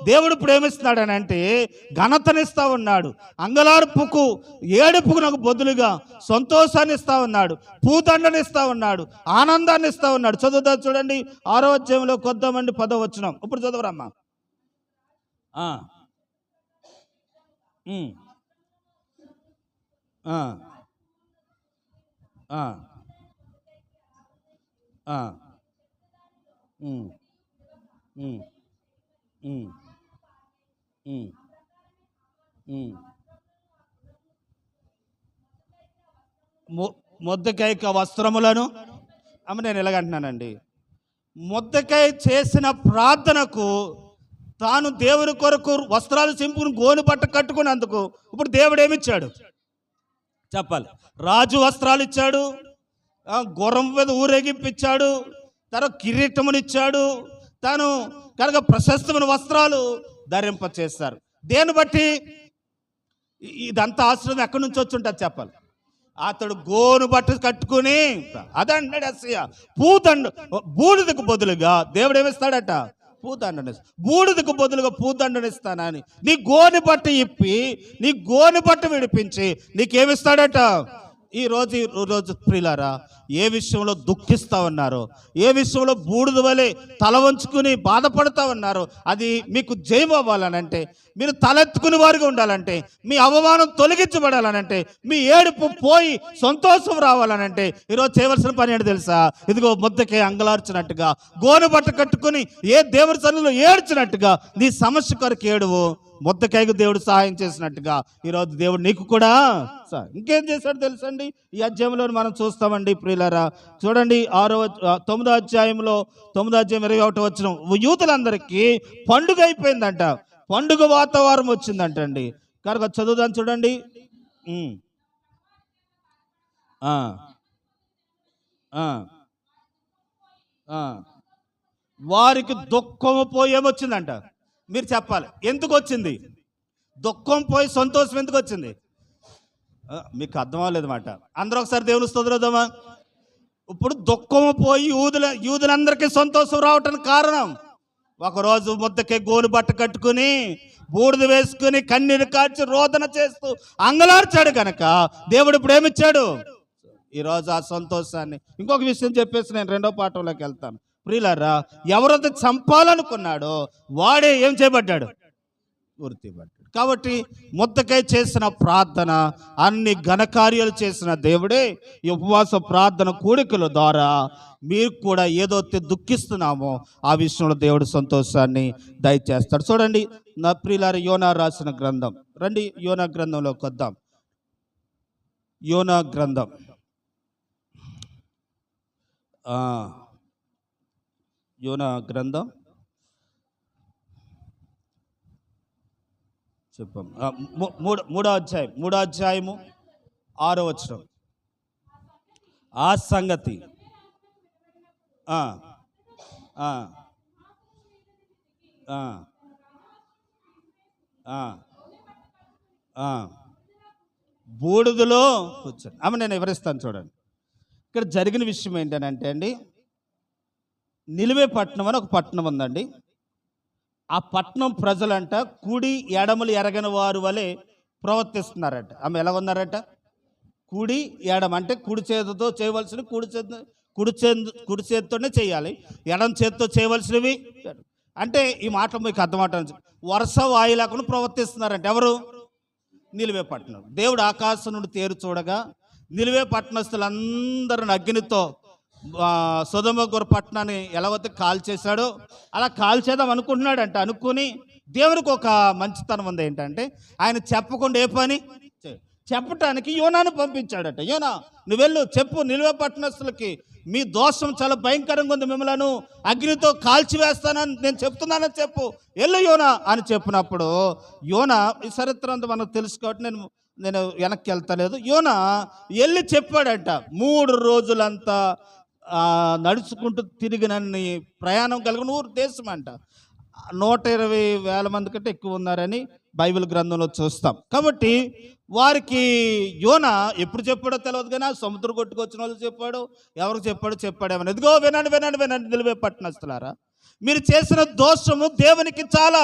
దేవుడు ప్రేమిస్తున్నాడని అంటే ఘనతనిస్తా ఉన్నాడు, అంగలార్పుకు ఏడుపుకు నాకు బదులుగా సంతోషాన్ని ఇస్తా ఉన్నాడు, పూదండని ఇస్తా ఉన్నాడు, ఆనందాన్ని ఇస్తా ఉన్నాడు. చదువుతా చూడండి 6వ అధ్యాయంలో కొద్దామండి 10వ వచనం. ఇప్పుడు చదవరమ్మా. మొద్దకాయ వస్త్రములను నేను ఎలాగంటున్నానండి, మొద్దకాయ చేసిన ప్రార్థనకు తాను దేవుని కొరకు వస్త్రాలు చింపుకుని గోను బట్ట కట్టుకున్నందుకు ఇప్పుడు దేవుడు ఏమిచ్చాడు చెప్పాలి. రాజు వస్త్రాలు ఇచ్చాడు, గుర్రం మీద ఊరేగింపిచ్చాడు, తను కిరీటమునిచ్చాడు, తాను కనుక ప్రశస్తమైన వస్త్రాలు ధరింప చేస్తారు. దేన్ని బట్టి ఇదంతా ఆశ్రమం ఎక్కడి నుంచి వచ్చి ఉంటుంది చెప్పాలి. అతడు గోను బట్ట కట్టుకుని అదంటాడు అసయ్య బూడిదకు బదులుగా దేవుడు ఏమిస్తాడట, పూదండని, బూడిదకు బదులుగా పూదండనిస్తానని నీ గోని బట్ట ఇప్పి నీ గోని బట్ట విడిపించి నీకేమిస్తాడట. ఈ రోజు ప్రియులారా ఏ విషయంలో దుఃఖిస్తా ఉన్నారో, ఏ విషయంలో బూడిద వలె తల వంచుకుని బాధపడతా ఉన్నారో అది మీకు జయం అవ్వాలనంటే, మీరు తలెత్తుకుని వారిగా ఉండాలంటే, మీ అవమానం తొలగించబడాలనంటే, మీ ఏడుపు పోయి సంతోషం రావాలనంటే ఈరోజు చేయవలసిన పని ఏంటి తెలుసా? ఇదిగో ముద్దకే అంగలార్చినట్టుగా గోను బట్ట కట్టుకుని ఏ దేవుడి సన్నిధిలో ఏడ్చినట్టుగా నీ సమస్య కొరకు ఏడువు. ముద్దకాయకు దేవుడు సహాయం చేసినట్టుగా ఈరోజు దేవుడు నీకు కూడా ఇంకేం చేశాడు తెలుసండి. ఈ అధ్యాయంలో మనం చూస్తామండి ప్రియులారా. చూడండి 9వ అధ్యాయంలో 9వ అధ్యాయం 21వ వచనం, యూతులందరికీ పండుగ అయిపోయిందంట, పండుగ వాతావరణం వచ్చిందంటండి. కనుక చదువుదాం చూడండి. వారికి దుఃఖము పోయి ఏమొచ్చిందంట, మీరు చెప్పాలి ఎందుకు వచ్చింది? దుఃఖం పోయి సంతోషం ఎందుకు వచ్చింది? మీకు అర్థం అవ్వలేదు మాట. అందరూ ఒకసారి దేవుని స్తోత్రమా. ఇప్పుడు దుఃఖము పోయి యూదులందరికీ సంతోషం రావటానికి కారణం, ఒకరోజు ముద్దకే గోను బట్ట కట్టుకుని బూడిద వేసుకుని కన్నీరు కార్చి రోదన చేస్తూ అంగలార్చాడు కనుక దేవుడు ఇప్పుడు ఏమిచ్చాడు ఈరోజు ఆ సంతోషాన్ని. ఇంకొక విషయం చెప్పేసి నేను 2వ పాఠంలోకి వెళ్తాను. ప్రియులారా, ఎవరైతే చంపాలనుకున్నాడో వాడే ఏం చేయబడ్డాడు, గుర్తిపడ్డాడు. కాబట్టి ముద్దకై చేసిన ప్రార్థన, అన్ని ఘనకార్యాలు చేసిన దేవుడే ఈ ఉపవాస ప్రార్థన కూడికల ద్వారా మీరు కూడా ఏదైతే దుఃఖిస్తున్నామో ఆ విషయంలో దేవుడు సంతోషాన్ని దయచేస్తాడు. చూడండి నా ప్రియులారా, యోనా రాసిన గ్రంథం రండి, యోనా గ్రంథంలోకి వద్దాం. యోనా గ్రంథం యోనా గ్రంథం చెప్పాం 3వ అధ్యాయము 6వ వచనం. ఆ సంగతి బూడిదలో కూర్చొని నేను వివరిస్తాను చూడండి. ఇక్కడ జరిగిన విషయం ఏంటనంటే అండి, నిలువే పట్టణం అని ఒక పట్టణం ఉందండి. ఆ పట్టణం ప్రజలంట కుడి ఎడమలు ఎరగని వారు వలె ప్రవర్తిస్తున్నారట. ఆమె ఎలా ఉన్నారట, కుడి ఎడమ అంటే కుడి చేతితో చేయవలసినవి కుడి చేతితోనే చేయాలి, ఎడమ చేతితో చేయవలసినవి. అంటే ఈ మాట మీకు అర్థమవుతుంది, వరుస వాయి లేకుండా ప్రవర్తిస్తున్నారంటే ఎవరు? నిలివే పట్టణం. దేవుడు ఆకాశం నుండి తేరు చూడగా నిలివే పట్టణస్తులందరిని అగ్నితో సొదొమ గొర్రె పట్టణాన్ని ఎలాగైతే కాల్చేశాడో అలా కాల్చేద్దాం అనుకుంటున్నాడంట. అనుకుని దేవునికి ఒక మంచితనం ఉంది, ఏంటంటే ఆయన చెప్పకుండా ఏ పని చెప్పటానికి యోనాను పంపించాడట. యోనా, నువ్వు వెళ్ళు, చెప్పు నిలివే పట్టణస్తులకి, మీ దోషం చాలా భయంకరంగా ఉంది, మిమ్మల్ని అగ్నితో కాల్చివేస్తానని నేను చెప్తున్నానని చెప్పు, వెళ్ళు యోనా అని చెప్పినప్పుడు యోనా, ఈ చరిత్ర అంతా మనకు తెలుసు కాబట్టి నేను వెనక్కి వెళ్తలేదు. యోనా వెళ్ళి చెప్పాడంట. 3 రోజులంతా నడుచుకుంటూ తిరిగినన్ని ప్రయాణం కలిగిన ఊరు దేశం అంట. 120,000 మంది కంటే ఎక్కువ ఉన్నారని బైబిల్ గ్రంథంలో చూస్తాం. కాబట్టి వారికి యోనా ఎప్పుడు చెప్పాడో తెలియదు, కానీ సముద్రం కొట్టుకొచ్చిన వాళ్ళు చెప్పాడు, ఎవరికి చెప్పాడేమని. ఇదిగో వినండి నిలివే పట్టణస్తులారా, మీరు చేసిన దోషము దేవునికి చాలా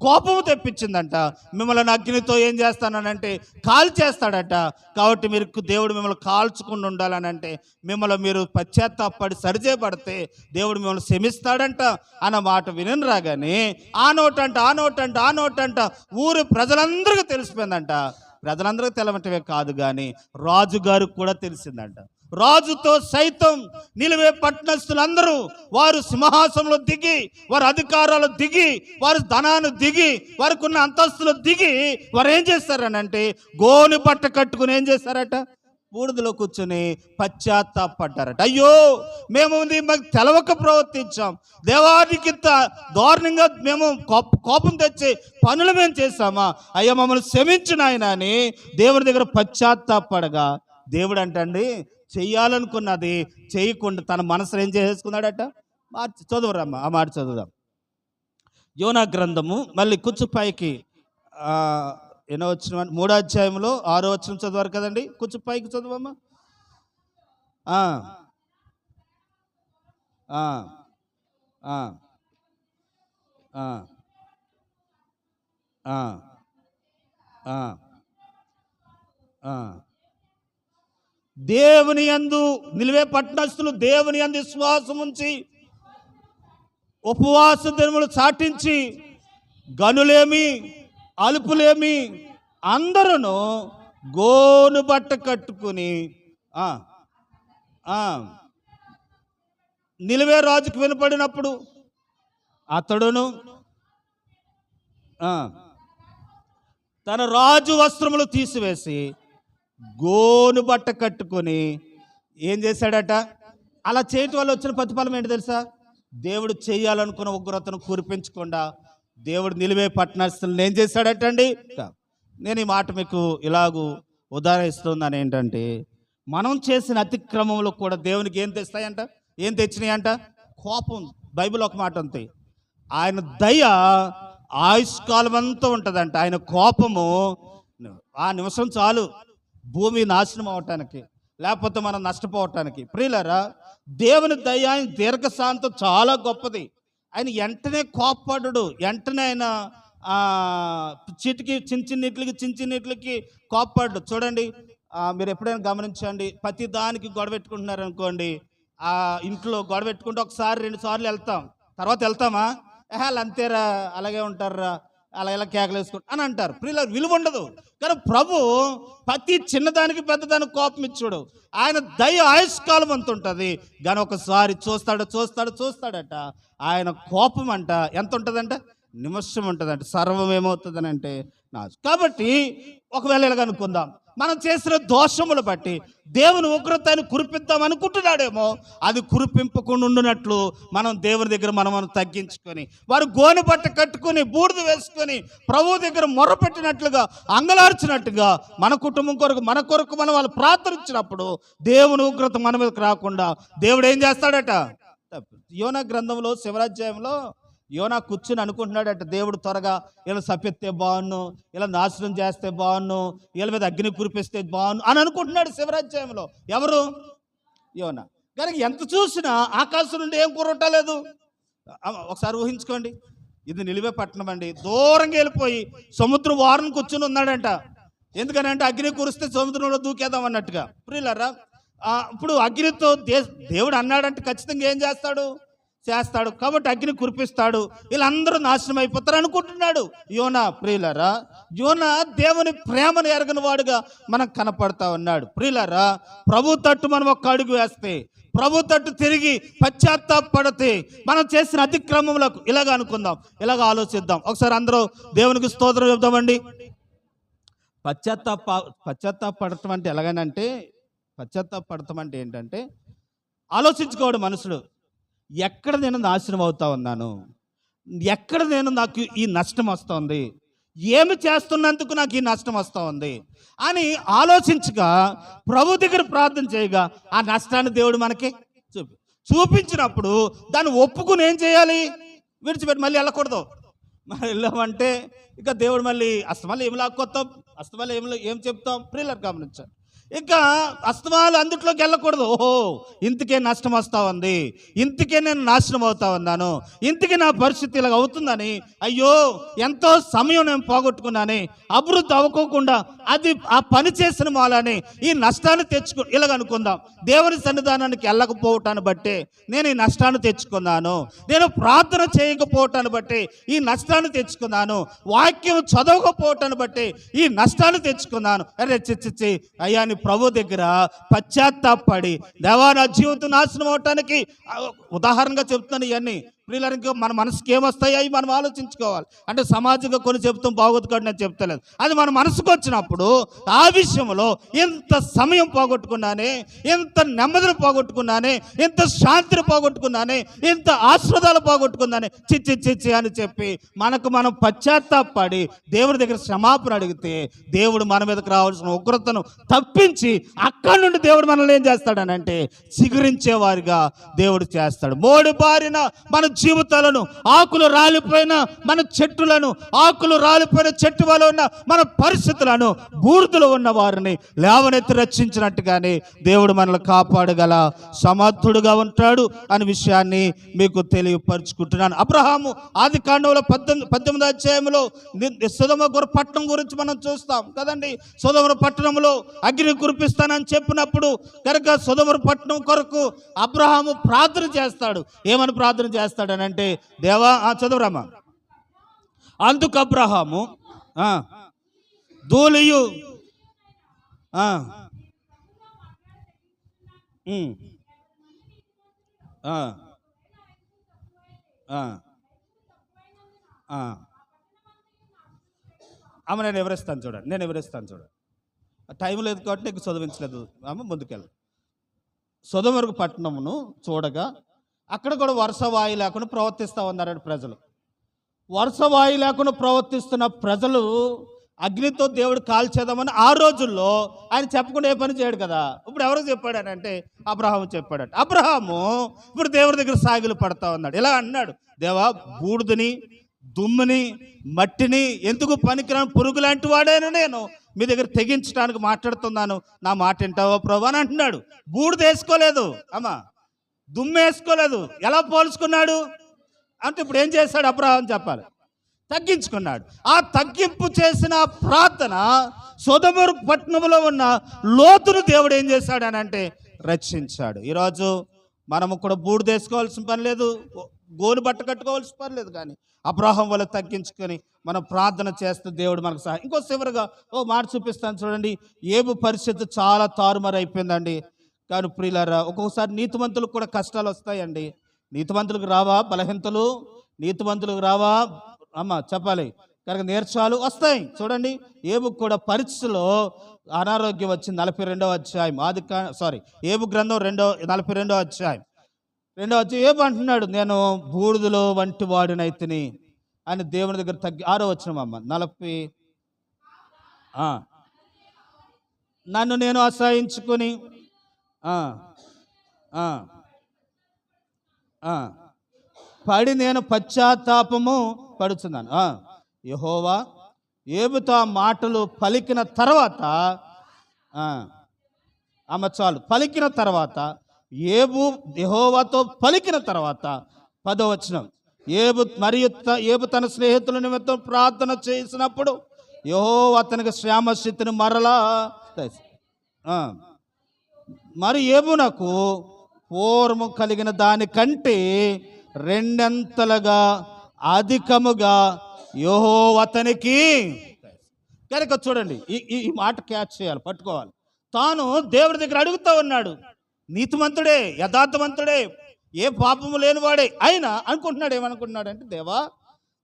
కోపము తెప్పించిందంట. మిమ్మల్ని అగ్నితో ఏం చేస్తానంటే కాల్చేస్తాడట. కాబట్టి దేవుడు మిమ్మల్ని కాల్చకుండా ఉండాలనంటే మిమ్మల్ని మీరు పశ్చాత్తాపడి సరిచేయబడితే దేవుడు మిమ్మల్ని క్షమిస్తాడంట అన్న మాట వినని రాగానే ఆ నోటంట ఊరు ప్రజలందరికీ తెలిసిపోయిందంట. ప్రజలందరికీ తెలవటమే కాదు కానీ రాజుగారికి కూడా తెలిసిందంట. రాజుతో సైతం నిలివే పట్టణస్తులందరూ వారు సింహాసనంలో దిగి, వారి అధికారాలు దిగి, వారి ధనాన్ని దిగి, వారికి ఉన్న అంతస్తులు దిగి వారు ఏం చేస్తారనంటే గోని బట్ట కట్టుకుని ఏం చేస్తారట, బూడిదలో కూర్చొని పశ్చాత్తాపడ్డారట. అయ్యో, మేము మాకు తెలవక ప్రవర్తించాం, దేవానికి దారుణంగా మేము కోపం తెచ్చి పనులు మేము చేశామా, అయ్యా మమ్మల్ని క్షమించిన ఆయన అని దేవుని దగ్గర పశ్చాత్తాపడగా దేవుడు అంటండి చెయ్యాలనుకున్నది చేయకుండా తన మనసులో ఏం చేసేసుకున్నాడట. చదువురమ్మా, ఆ మాట చదువుదాం. యోనా గ్రంథము మళ్ళీ కూర్చుపైకి ఎన్నో వచ్చిన 3వ అధ్యాయంలో 6వ వచనం చదివారు కదండి. కొంచెం పైకి చదువమ్మా. దేవుని యందు నిలివే పట్టణస్తులు దేవుని యందు విశ్వాసం ఉంచి ఉపవాస దినములు చాటించి గనులేమి అలుపులేమి అందరూ గోను బట్ట కట్టుకుని నిలివే రాజుకు వినపడినప్పుడు అతడును తన రాజు వస్త్రములు తీసివేసి గోను బట్ట కట్టుకొని ఏం చేశాడట. అలా చేయటం వల్ల వచ్చిన ప్రతిఫలం ఏంటి తెలుసా? దేవుడు చేయాలనుకున్న ఉగ్రతను కురిపించకుండా దేవుడు నిలివే పట్టణస్తులను ఏం చేశాడటండి. నేను ఈ మాట మీకు ఇలాగూ ఉదాహరిస్తున్నాను. ఏంటంటే మనం చేసిన అతిక్రమంలో కూడా దేవునికి ఏం తెస్తాయంట, ఏం తెచ్చినాయంట? కోపం. బైబిల్ ఒక మాట ఉంది, ఆయన దయ ఆయుష్కాలం అంతా ఉంటుందంట, ఆయన కోపము ఆ నిమిషం చాలు భూమి నాశనం అవటానికి, లేకపోతే మనం నష్టపోవటానికి. ప్రియులారా, దేవుని దయ, ఆయన దీర్ఘశాంతం చాలా గొప్పది. ఆయన వెంటనే కోప్పడడు, వెంటనే ఆయన చిన్నీటికి కోప్పడ్డు. చూడండి, మీరు ఎప్పుడైనా గమనించండి, ప్రతి దానికి గొడవ పెట్టుకుంటున్నారు అనుకోండి, ఆ ఇంట్లో గొడవ పెట్టుకుంటే ఒకసారి 2 సార్లు వెళ్తాం, తర్వాత వెళ్తామా? వాళ్ళు అంతేరా, అలాగే ఉంటారా, అలా ఇలా కేకలు వేసుకుంటా అని అంటారు. ప్రియుల విలువ ఉండదు. కానీ ప్రభు ప్రతి చిన్నదానికి పెద్దదానికి కోపం ఇచ్చాడు. ఆయన దయ ఆయుష్కాలం అంత ఉంటుంది, కానీ ఒకసారి చూస్తాడట. ఆయన కోపం అంట ఎంత ఉంటుందంట, నిమిషం ఉంటుందంట. సర్వం ఏమవుతుందని అంటే కాబట్టి ఒకవేళ ఇలాగ అనుకుందాం, మనం చేసిన దోషములు బట్టి దేవుని ఉగ్రతను కురిపిద్దాం అనుకుంటున్నాడేమో, అది కురిపింపకుండా ఉండునట్లు మనం దేవుని దగ్గర మనం తగ్గించుకొని, వారు గోనె బట్ట కట్టుకొని బూడిద వేసుకొని ప్రభు దగ్గర మొర్రపెట్టినట్లుగా, అంగలార్చినట్టుగా మన కుటుంబం కొరకు మనం వాళ్ళు ప్రార్థించినప్పుడు దేవుని ఉగ్రత మన మీదకి రాకుండా దేవుడు ఏం చేస్తాడట. యోనా గ్రంథంలో శివరాధ్యాయంలో యోనా కూర్చుని అనుకుంటున్నాడట, దేవుడు త్వరగా ఇలా సపెత్తే బాగున్ను, ఇలా నాశనం చేస్తే బాగున్ను, వీళ్ళ మీద అగ్ని కురిపిస్తే బాగున్ను అని అనుకుంటున్నాడు శివరాజ్యంలో. ఎవరు? యోనా. కానీ ఎంత చూసినా ఆకాశం నుండి ఏం కురవటలేదు. ఒకసారి ఊహించుకోండి, ఇది నిలివే పట్టణం అండి, దూరంగా వెళ్ళిపోయి సముద్రం వారం కూర్చుని ఉన్నాడంట. ఎందుకనంటే అగ్ని కురిస్తే సముద్రంలో దూకేద్దాం అన్నట్టుగా. ప్రియులారా, ఇప్పుడు అగ్నితో దేవుడు అన్నాడంటే ఖచ్చితంగా ఏం చేస్తాడు? చేస్తాడు, కాబట్టి అగ్ని కురిపిస్తాడు, వీళ్ళందరూ నాశనం అయిపోతారు అనుకుంటున్నాడు యోనా. ప్రియులారా, యోనా దేవుని ప్రేమను ఎరగని వాడుగా మనకు కనపడతా ఉన్నాడు. ప్రియులారా, ప్రభు తట్టు మనం ఒక్క అడుగు వేస్తే, ప్రభు తట్టు తిరిగి పశ్చాత్తాపడితే, మనం చేసిన అతిక్రమములకు ఇలాగ అనుకుందాం, ఇలాగ ఆలోచిద్దాం. ఒకసారి అందరూ దేవునికి స్తోత్రం చెప్దామండి. పశ్చాత్తాపడటం అంటే ఎలాగనంటే, పశ్చాత్తాపడటం అంటే ఏంటంటే ఆలోచించుకోవడం మనసులో, ఎక్కడ నేను నాశనం అవుతా ఉన్నాను, ఎక్కడ నాకు ఈ నష్టం వస్తుంది, ఏమి చేస్తున్నందుకు నాకు ఈ నష్టం వస్తూ ఉంది అని ఆలోచించగా ప్రభు దగ్గర ప్రార్థన చేయగా ఆ నష్టాన్ని దేవుడు మనకి చూపించినప్పుడు దాన్ని ఒప్పుకుని ఏం చేయాలి? విడిచిపెట్టి మళ్ళీ వెళ్ళకూడదు. మరి వెళ్ళామంటే ఇక దేవుడు మళ్ళీ అస్తమాలు ఏం లాక్కొస్తాం, అస్తమాలు ఏం చెప్తాం? ప్రియులారా గమనించాలి. ఇక అస్తమాలు అందుట్లోకి వెళ్ళకూడదు. ఓహో, ఇంతకే నష్టం వస్తూ ఉంది, ఇంతకే నేను నాశనం అవుతా ఉన్నాను, ఇంతకే నా పరిస్థితి ఇలాగ అవుతుందని, అయ్యో ఎంతో సమయం నేను పోగొట్టుకున్నాను, అభివృద్ధి అవ్వకోకుండా అది ఆ పని చేసిన మూలాన్ని ఈ నష్టాన్ని ఇలాగ అనుకుందాం. దేవుని సన్నిధానానికి వెళ్ళకపోవటాన్ని బట్టి నేను ఈ నష్టాన్ని తెచ్చుకున్నాను, నేను ప్రార్థన చేయకపోవటాన్ని బట్టి ఈ నష్టాన్ని తెచ్చుకున్నాను, వాక్యం చదవకపోవటాన్ని బట్టి ఈ నష్టాన్ని తెచ్చుకున్నాను. అరే చిచ్చి అయ్యా, ప్రభు దగ్గర పశ్చాత్తాపడి, దేవా నా జీవితం నాశనం అవటానికి ఉదాహరణగా చెప్తున్నాను ఇవన్నీ. ప్రియులారా, ఇంకా మన మనసుకి ఏమొస్తాయి అవి మనం ఆలోచించుకోవాలి. అంటే సమాజంగా కొన్ని చెప్తాం, బాగోదు కాదు నేను చెప్తలేదు, అది మన మనసుకు వచ్చినప్పుడు ఆ విషయంలో ఎంత సమయం పోగొట్టుకున్నానే, ఎంత నెమ్మదిని పోగొట్టుకున్నానే, ఎంత శాంతిని పోగొట్టుకున్నానే, ఎంత ఆశ్రదాలు పోగొట్టుకున్నానే, చిచ్చి అని చెప్పి మనకు మనం పశ్చాత్తాపడి దేవుడి దగ్గర క్షమాపణ అడిగితే దేవుడు మన మీదకి రావాల్సిన ఉగ్రతను తప్పించి అక్కడి నుండి దేవుడు మనల్ని ఏం చేస్తాడనంటే చిగురించేవారిగా దేవుడు చేస్తాడు. మోడి బారిన మన జీవితాలను, ఆకులు రాలిపోయిన మన చెట్టులను, ఆకులు రాలిపోయిన చెట్టు వల్ల ఉన్న మన పరిస్థితులను, బూర్దులో ఉన్న వారిని లేవనెత్తి రక్షించినట్టుగానే దేవుడు మనల్ని కాపాడగల సమర్థుడుగా ఉంటాడు అనే విషయాన్ని మీకు తెలియపరుచుకుంటున్నాను. అబ్రహాము ఆది కాండంలో 18వ అధ్యాయంలో సొదొమ పట్టణం గురించి మనం చూస్తాం కదండి. సొదొమ పట్టణంలో అగ్ని కురిపిస్తానని చెప్పినప్పుడు కనుక సొదొమ పట్టణం కొరకు అబ్రహాము ప్రార్థన చేస్తాడు. ఏమని ప్రార్థన చేస్తాడు అంటే, దేవా చదువురామా, అందుకు అబ్రహాము ధూళియు అమ్మ నేను ఎవరిస్తాను చూడండి, టైం లేదు కాబట్టి నీకు చదివించలేదు అమ్మ, ముందుకెళ్ళి. సొదొమ పట్టణమును చూడగా అక్కడ కూడా వర్షవాయు లేకుండా ప్రవర్తిస్తూ ఉన్నారండి ప్రజలు. వర్షవాయు లేకుండా ప్రవర్తిస్తున్న ప్రజలు అగ్నితో దేవుడు కాల్చేద్దామని ఆ రోజుల్లో ఆయన చెప్పకుండా ఏ పని చేయడు కదా. ఇప్పుడు ఎవరికి చెప్పాడనంటే అబ్రహాము చెప్పాడట. అబ్రహాము ఇప్పుడు దేవుడి దగ్గర సాగిలు పడతా ఉన్నాడు. ఇలా అన్నాడు, దేవా బూడిదని, దుమ్ముని, మట్టిని, ఎందుకు పనికిరాని పురుగు లాంటి వాడైనా నేను మీ దగ్గర తెగించడానికి మాట్లాడుతున్నాను, నా మాట వింటావా ప్రభు అని అంటున్నాడు. బూడిద వేసుకోలేదు అమ్మా, దుమ్ము వేసుకోలేదు. ఎలా పోల్చుకున్నాడు అంటే ఇప్పుడు ఏం చేశాడు అబ్రహాం చెప్పాలి, తగ్గించుకున్నాడు. ఆ తగ్గింపు చేసిన ప్రార్థన సొదొమ పట్టణంలో ఉన్న లోతును దేవుడు ఏం చేశాడు అని అంటే రక్షించాడు. ఈరోజు మనము కూడా బూడిద వేసుకోవాల్సిన పని లేదు, గోను బట్ట కట్టుకోవాల్సిన పని లేదు, కానీ అబ్రహాం వల్ల తగ్గించుకొని మనం ప్రార్థన చేస్తే దేవుడు మనకు సహాయం. ఇంకో చివరిగా మాట చూపిస్తాను చూడండి. ఏబు పరిస్థితి చాలా తారుమారు అయిపోయిందండి. కానీ ప్రియులారా, ఒక్కొక్కసారి నీతిమంతులకు కూడా కష్టాలు వస్తాయండి. నీతిమంతులకు రావా బలహీనతలు? నీతిమంతులకు రావా అమ్మ చెప్పాలి కనుక నీరసాలు వస్తాయి. చూడండి, ఏబు కూడా పరిస్థితిలో అనారోగ్యం వచ్చింది. 42వ అధ్యాయం ఏబు గ్రంథం 42వ అధ్యాయం 2వ అధ్యాయం ఏబు అంటున్నాడు, నేను బూడిదలో వంటి వాడినైతిని అని దేవుని దగ్గర 6వ వచనం అమ్మ 40 నన్ను నేను అసహించుకొని పడి నేను పశ్చాత్తాపము పడుతున్నాను. యెహోవా ఏబుతో ఆ మాటలు పలికిన తర్వాత చాలు పలికిన తర్వాత ఏబు యెహోవాతో పలికిన తర్వాత 10వ వచనం ఏబు తన స్నేహితుల నిమిత్తం ప్రార్థన చేసినప్పుడు యెహోవా అతనికి శ్యామస్థితిని మరలా మరి ఏబునకు పూర్వం కలిగిన దానికంటే రెండంతలుగా అధికముగా యెహోవా అతనికి. కనుక చూడండి, ఈ మాట క్యాచ్ చేయాలి, పట్టుకోవాలి. తాను దేవుడి దగ్గర అడుగుతూ ఉన్నాడు. నీతిమంతుడే, యథార్థవంతుడే, ఏ పాపము లేనివాడే అయినా అనుకుంటున్నాడు. ఏమనుకుంటున్నాడు అంటే, దేవా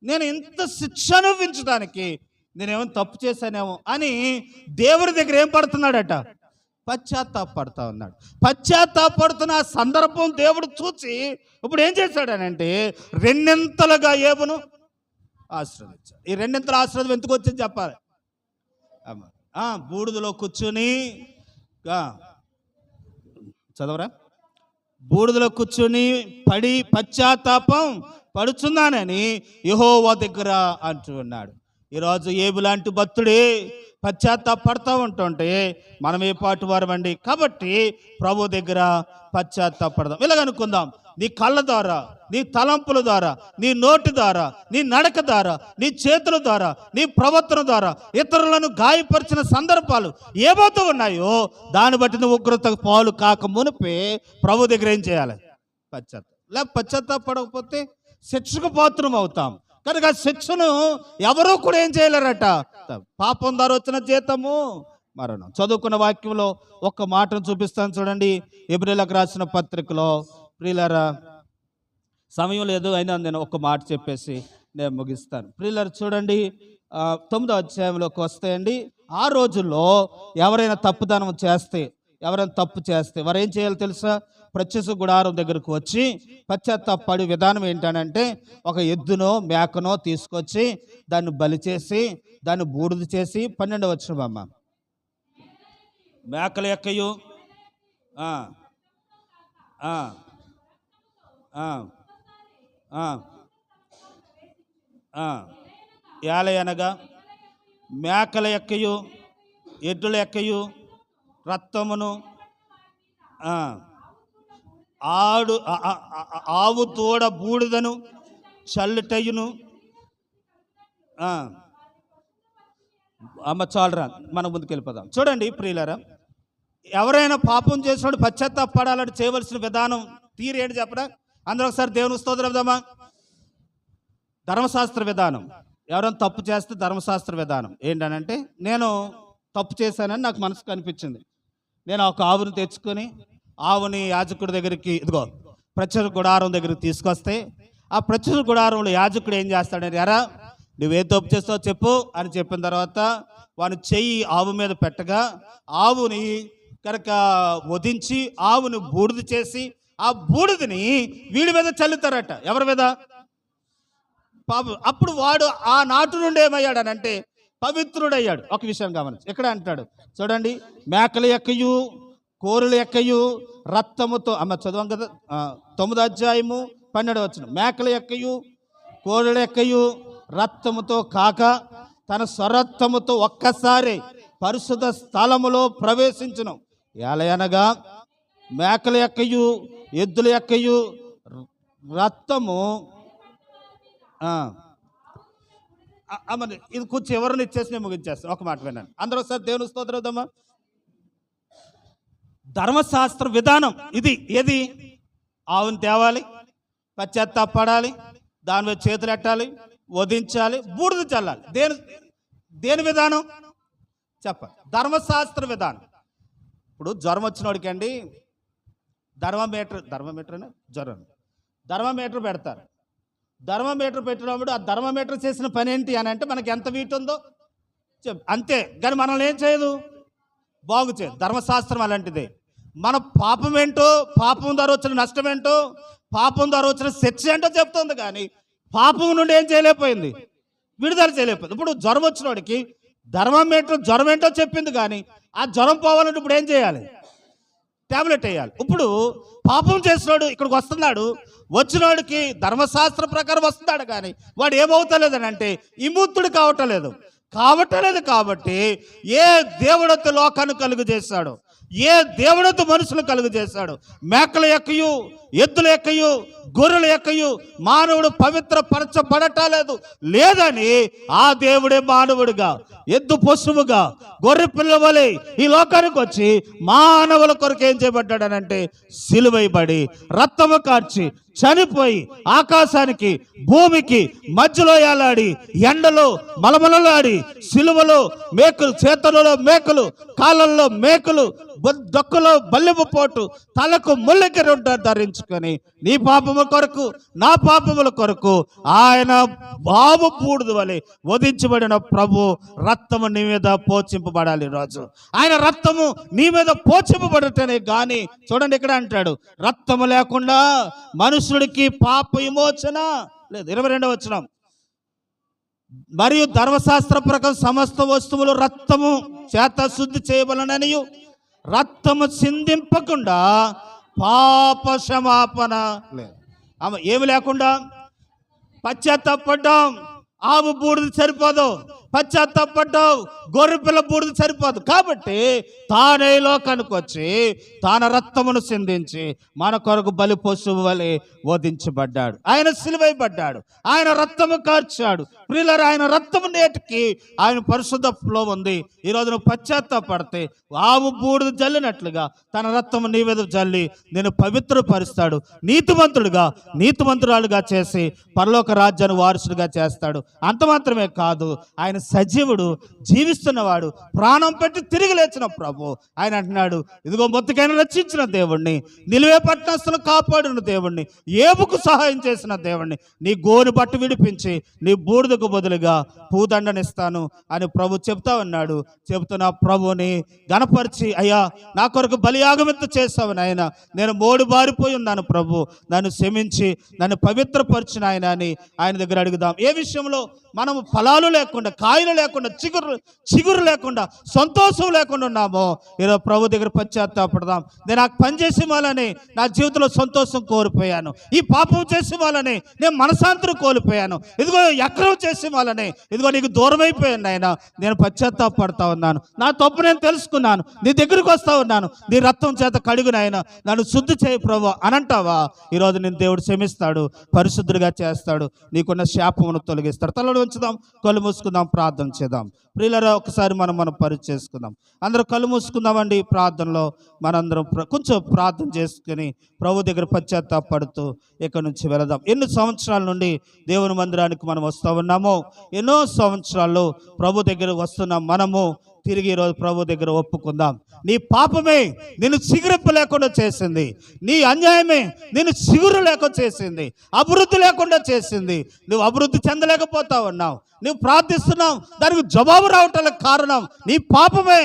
నేను ఇంత శిక్ష అనుభవించడానికి నేనేమో తప్పు చేశానేమో అని దేవుడి దగ్గర ఏం పడుతున్నాడట, పశ్చాత్తాపడుతూ ఉన్నాడు. పశ్చాత్తాపడుతున్న ఆ సందర్భం దేవుడు చూసి ఇప్పుడు ఏం చేశాడనంటే రెండింతలుగా ఏబును ఆశీర్వదించాడు. ఈ రెండింతల ఆశీర్వాదం ఎందుకు వచ్చింది చెప్పాలి. బూడిదలో కూర్చుని చదవరా, బూడిదలో కూర్చుని పడి పశ్చాత్తాపం పడుచున్నానని యెహోవా దగ్గర అంటూ ఉన్నాడు. ఈరోజు ఏబు లాంటి భక్తుడే పశ్చాత్తాపడతా ఉంటుంటే మనం ఏ పాటు వారమండి. కాబట్టి ప్రభు దగ్గర పశ్చాత్తాపడదాం. ఇలాగనుకుందాం, నీ కళ్ళ ద్వారా, నీ తలంపుల ద్వారా, నీ నోటి ద్వారా, నీ నడక ద్వారా, నీ చేతుల ద్వారా, నీ ప్రవర్తన ద్వారా ఇతరులను గాయపరిచిన సందర్భాలు ఏవైతే ఉన్నాయో దాన్ని బట్టి నువ్వు ఉగ్రత పాలు కాక మునిపే ప్రభు దగ్గర ఏం చేయాలి, పశ్చాత్తాపడకపోతే శిక్షకు పాత్రం అవుతాం. కనుక శిక్షను ఎవరూ కూడా ఏం చేయలేరట. పాపం ద్వారా వచ్చిన జీతము మరణం. చదువుకున్న వాక్యంలో ఒక్క మాటను చూపిస్తాను చూడండి. ఎబ్రీయులకు రాసిన పత్రికలో, ప్రియులారా సమయం లేదు అయినా నేను ఒక మాట చెప్పేసి నేను ముగిస్తాను. ప్రియులారా చూడండి, 9వ అధ్యాయంలోకి వస్తాయండి. ఆ రోజుల్లో ఎవరైనా తప్పుదనం చేస్తే, ఎవరైనా తప్పు చేస్తే వారు ఏం చేయాలో తెలుసా? ప్రత్యక్ష గుడారం దగ్గరకు వచ్చి పశ్చాత్తాపడి విధానం ఏంటనంటే ఒక ఎద్దునో మేకనో తీసుకొచ్చి దాన్ని బలి చేసి దాన్ని బూడిద చేసి 12వ వచనం మేకల యొక్కయు ఏలయనగా మేకల యొక్కయు ఎద్దుల యొక్కయు రక్తమును ఆవు తోడ బూడిదను చల్లుటయును. అమ్మ చాలరా, మనం ముందుకు వెళ్ళిపోదాం. చూడండి ప్రియులారా, ఎవరైనా పాపం చేసినప్పుడు పశ్చాత్తాపడాలని చేయవలసిన విధానం తీరు ఏంటి చెప్పరా? అందరూ ఒకసారి దేవుని స్తోత్రమా. ధర్మశాస్త్ర విధానం, ఎవరైనా తప్పు చేస్తే ధర్మశాస్త్ర విధానం ఏంటనంటే, నేను తప్పు చేశానని నాకు మనసుకు అనిపించింది, నేను ఒక ఆవును తెచ్చుకొని ఆవుని యాజకుడి దగ్గరికి, ఇదిగో ప్రత్యక్ష గుడారం దగ్గరికి తీసుకొస్తే ఆ ప్రత్యక్ష గుడారంలో యాజకుడు ఏం చేస్తాడని, ఎరా నువ్వేం తప్పు చేస్తావో చెప్పు అని చెప్పిన తర్వాత వాని చెయ్యి ఆవు మీద పెట్టగా ఆవుని కనుక వధించి ఆవుని బూడిద చేసి ఆ బూడిదని వీడి మీద చల్లుతారట. ఎవరి మీద? పాపం. అప్పుడు వాడు ఆ నాటు నుండి ఏమయ్యాడనంటే పవిత్రుడయ్యాడు. ఒక విషయం గమనించి ఇక్కడ అంటాడు చూడండి, మేకల యొక్కయు కోరుల యొక్కయు రక్తముతో, అమ్మ చదవం కదా 9వ అధ్యాయము 12వ వచనం. మేకల యొక్కయు కోరుల యొక్కయు రక్తముతో కాక తన స్వరక్తముతో ఒక్కసారి పరిశుద్ధ స్థలములో ప్రవేశించును. ఏలయనగా మేకల యొక్కయు ఎద్దుల యొక్కయు రక్తము. ఇది కొంచెం ఎవరిని ఇచ్చేసి నేను ముగించేస్తాను. ఒక మాట వినండి అందరూ ఒకసారి దేవుని స్తోత్రమా. ధర్మశాస్త్ర విధానం ఇది. ఏది? ఆవుని తేవాలి, పశ్చాత్తాపడాలి, దాని మీద చేతులు ఎట్టాలి, వధించాలి, బూడిద చల్లాలి. దేని విధానం చెప్పాలి? ధర్మశాస్త్ర విధానం. ఇప్పుడు జ్వరం వచ్చినోడికి అండి ధర్మమీటర్ పెడతారు. ధర్మమీటర్ పెట్టినప్పుడు ఆ ధర్మమీటర్ చేసిన పని ఏంటి అని అంటే మనకి ఎంత వీట్ ఉందో అంతే, కానీ మనల్ని ఏం చేయదు, బాగు చేయదు. ధర్మశాస్త్రం అలాంటిదే. మన పాపం ఏంటో, పాపం ద్వారా వచ్చిన నష్టం ఏంటో, పాపం ద్వారా వచ్చిన శిక్ష ఏంటో చెప్తుంది, కానీ పాపం నుండి ఏం చేయలేకపోయింది, విడుదల చేయలేకపోయింది. ఇప్పుడు జ్వరం వచ్చినోడికి ధర్మమీటర్ జ్వరం ఏంటో చెప్పింది, కానీ ఆ జ్వరం పోవాలంటే ఇప్పుడు ఏం చేయాలి, ట్యాబ్లెట్ వేయాలి. ఇప్పుడు పాపం చేసినోడు ఇక్కడికి వస్తున్నాడు, వచ్చినోడికి ధర్మశాస్త్ర ప్రకారం వస్తున్నాడు, కానీ వాడు ఏమవుతలేదని అంటే విముక్తుడు కావటలేదు. కాబట్టి ఏ దేవుడతో లోకాన్ని కలుగు చేశాడు, ఏ దేవుడతో మనుషులు కలుగు చేశాడు, మేకల యొక్కయు ఎద్దుల యొక్కయు గొర్రెల యొక్కయు మానవుడు పవిత్రపరచబడటలేదు లేదని ఆ దేవుడే మానవుడిగా, ఎద్దు పశువుగా, గొర్రె పిల్లవలే ఈ లోకానికి వచ్చి మానవుల కొరకు ఏం చేయబడ్డాడనంటే సిలువైబడి రక్తము కార్చి చనిపోయి ఆకాశానికి భూమికి మధ్యలో ఏలాడి ఎండలో మలమలలాడి సిలువలో మేకులు, చేతులలో మేకులు, కాళ్ళల్లో మేకులు, దొక్కలో బల్లెము పోటు, తలకు ముళ్ళకిరీట ధరించుకొని నీ పాపము కొరకు నా పాపముల కొరకు ఆయన బాబు బూడిద వలె వధించబడిన ప్రభు రక్తము నీ మీద పోచింపబడాలి. రోజు ఆయన రక్తము నీ మీద పోచింపబడటనే గాని, చూడండి ఇక్కడ అంటాడు, రక్తము లేకుండా మనుషుడికి పాప విమోచన లేదు. 22వ వచనం, మరియు ధర్మశాస్త్ర ప్రకారం సమస్త వస్తువులు రక్తము చేత శుద్ధి చేయబలననియు రక్తము చిందింపకుండా పాప క్షమాపణ లేదు. ఏమి లేకుండా పశ్చాత్తాపడ్డాం, ఆవు బూడిద సరిపోదు, పశ్చాత్తాపడ్డావు, గొర్రెపిల్ల బూడిద సరిపోదు. కాబట్టి తానే లోకానికి వచ్చి తన రక్తమును సిందించి మన కొరకు బలి పశువు వలె వధించబడ్డాడు. ఆయన సిలువైబడ్డాడు, ఆయన రక్తము కార్చాడు. ప్రియులారా, ఆయన రక్తము నేటికి ఆయన పరిశుద్ధలో ఉంది. ఈరోజు నువ్వు పశ్చాత్తాపడితే ఆవు బూడిద జల్లినట్లుగా తన రక్తము నీ మీద జల్లి నేను పవిత్రపరుస్తాడు, నీతిమంతుడుగా నీతిమంతురాలుగా చేసి పరలోక రాజ్యాన్ని వారసుడిగా చేస్తాడు. అంత మాత్రమే కాదు, ఆయన సజీవుడు, జీవిస్తున్నవాడు, ప్రాణం పెట్టి తిరిగి లేచిన ప్రభు. ఆయన అంటున్నాడు, ఇదిగో మొత్తకైనా రక్షించిన దేవుణ్ణి, నిలువే పట్టణస్తులను కాపాడిన దేవుణ్ణి, ఏబుకు సహాయం చేసిన దేవుణ్ణి, నీ గోను బట్టు విడిపించి నీ బూడిదకు బదులుగా పూదండనిస్తాను అని ప్రభు చెప్తా ఉన్నాడు. చెబుతున్న ప్రభుని గణపరిచి, అయ్యా నా కొరకు బలియాగమిత్త చేస్తావు నాయన, నేను మోడు బారిపోయి ఉన్నాను ప్రభు, నన్ను క్షమించి నన్ను పవిత్రపరిచిన ఆయన అని ఆయన దగ్గర అడుగుదాం. ఏ విషయంలో మనము ఫలాలు లేకుండా, కాయలు లేకుండా, చిగురు లేకుండా, సంతోషం లేకుండా ఉన్నామో ఈరోజు ప్రభు దగ్గర పశ్చాత్తాపడదాం. నేను నాకు పని చేసి వాళ్ళని నా జీవితంలో సంతోషం కోల్పోయాను, ఈ పాపం చేసి వాళ్ళని నేను మనసాంతరం కోల్పోయాను, ఇదిగో అక్రమం చేసి వాళ్ళని ఇదిగో నీకు దూరం అయిపోయాను ఆయన, నేను పశ్చాత్తాపడతా ఉన్నాను, నా తప్పు నేను తెలుసుకున్నాను, నీ దగ్గరికి వస్తా ఉన్నాను, నీ రక్తం చేత కడుగునాయన నన్ను శుద్ధి చేయి ప్రభు అనంటావా, ఈరోజు నేను దేవుడు క్షమిస్తాడు, పరిశుద్ధుడిగా చేస్తాడు, నీకున్న శాపమును తొలగిస్తాడు. తలలో ఉంచుదాం, కళ్ళు మూసుకుందాం, ప్రార్థన చేద్దాం. ప్రియులారా, ఒకసారి మనం పరిచయం చేసుకుందాం. అందరూ కళ్ళు మూసుకుందామండి. ప్రార్థనలో మనందరం కొంచెం ప్రార్థన చేసుకుని ప్రభు దగ్గర పశ్చాత్తాపడుతూ ఇక్కడి నుంచి వెళదాం. ఎన్ని సంవత్సరాల నుండి దేవుని మందిరానికి మనం వస్తూ ఉన్నామో, ఎన్నో సంవత్సరాల్లో ప్రభు దగ్గర వస్తున్నాం. మనము తిరిగి ఈరోజు ప్రభు దగ్గర ఒప్పుకుందాం. నీ పాపమే నిన్ను చిగురింపు లేకుండా చేసింది, నీ అన్యాయమే నిన్ను చిగురు లేకుండా చేసింది, అభివృద్ధి లేకుండా చేసింది. నువ్వు అభివృద్ధి చెందలేకపోతా ఉన్నావు, నువ్వు ప్రార్థిస్తున్నావు, దానికి జవాబు రావటానికి కారణం నీ పాపమే.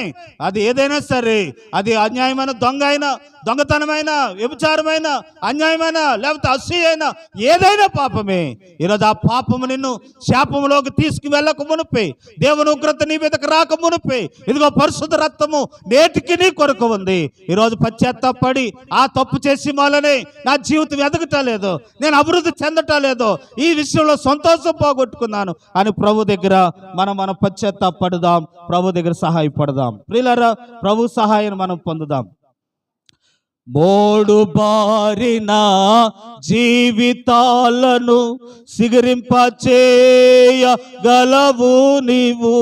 అది ఏదైనా సరే, అది అన్యాయమైన దొంగ అయినా, దొంగతనమైన, వ్యభిచారమైన, అన్యాయమైన, లేకపోతే అసూయ అయినా, ఏదైనా పాపమే. ఈరోజు ఆ పాపము నిన్ను శాపములోకి తీసుకువెళ్ళక మునిపే, దేవుని ఉగ్రత నీ మీదకి రాక మునిపే, ఇదిగో పరిశుద్ధ రక్తము నేటికి నీ కొరకు ఉంది. ఈరోజు పశ్చాత్తాపడి ఆ తప్పు చేసి వాళ్ళని నా జీవితం ఎదగటలేదు, నేను అభివృద్ధి చెందటలేదు, ఈ విషయంలో సంతోషం పోగొట్టుకున్నాను అని ప్రభు దగ్గర మనం పశ్చాత్తాపడదాం, ప్రభు దగ్గర సహాయపడదాం. ప్రియులారా, ప్రభు సహాయాన్ని మనం పొందుదాం. మోడు బారిన జీవితాలను సిగరింపచేయగలవు నీవు,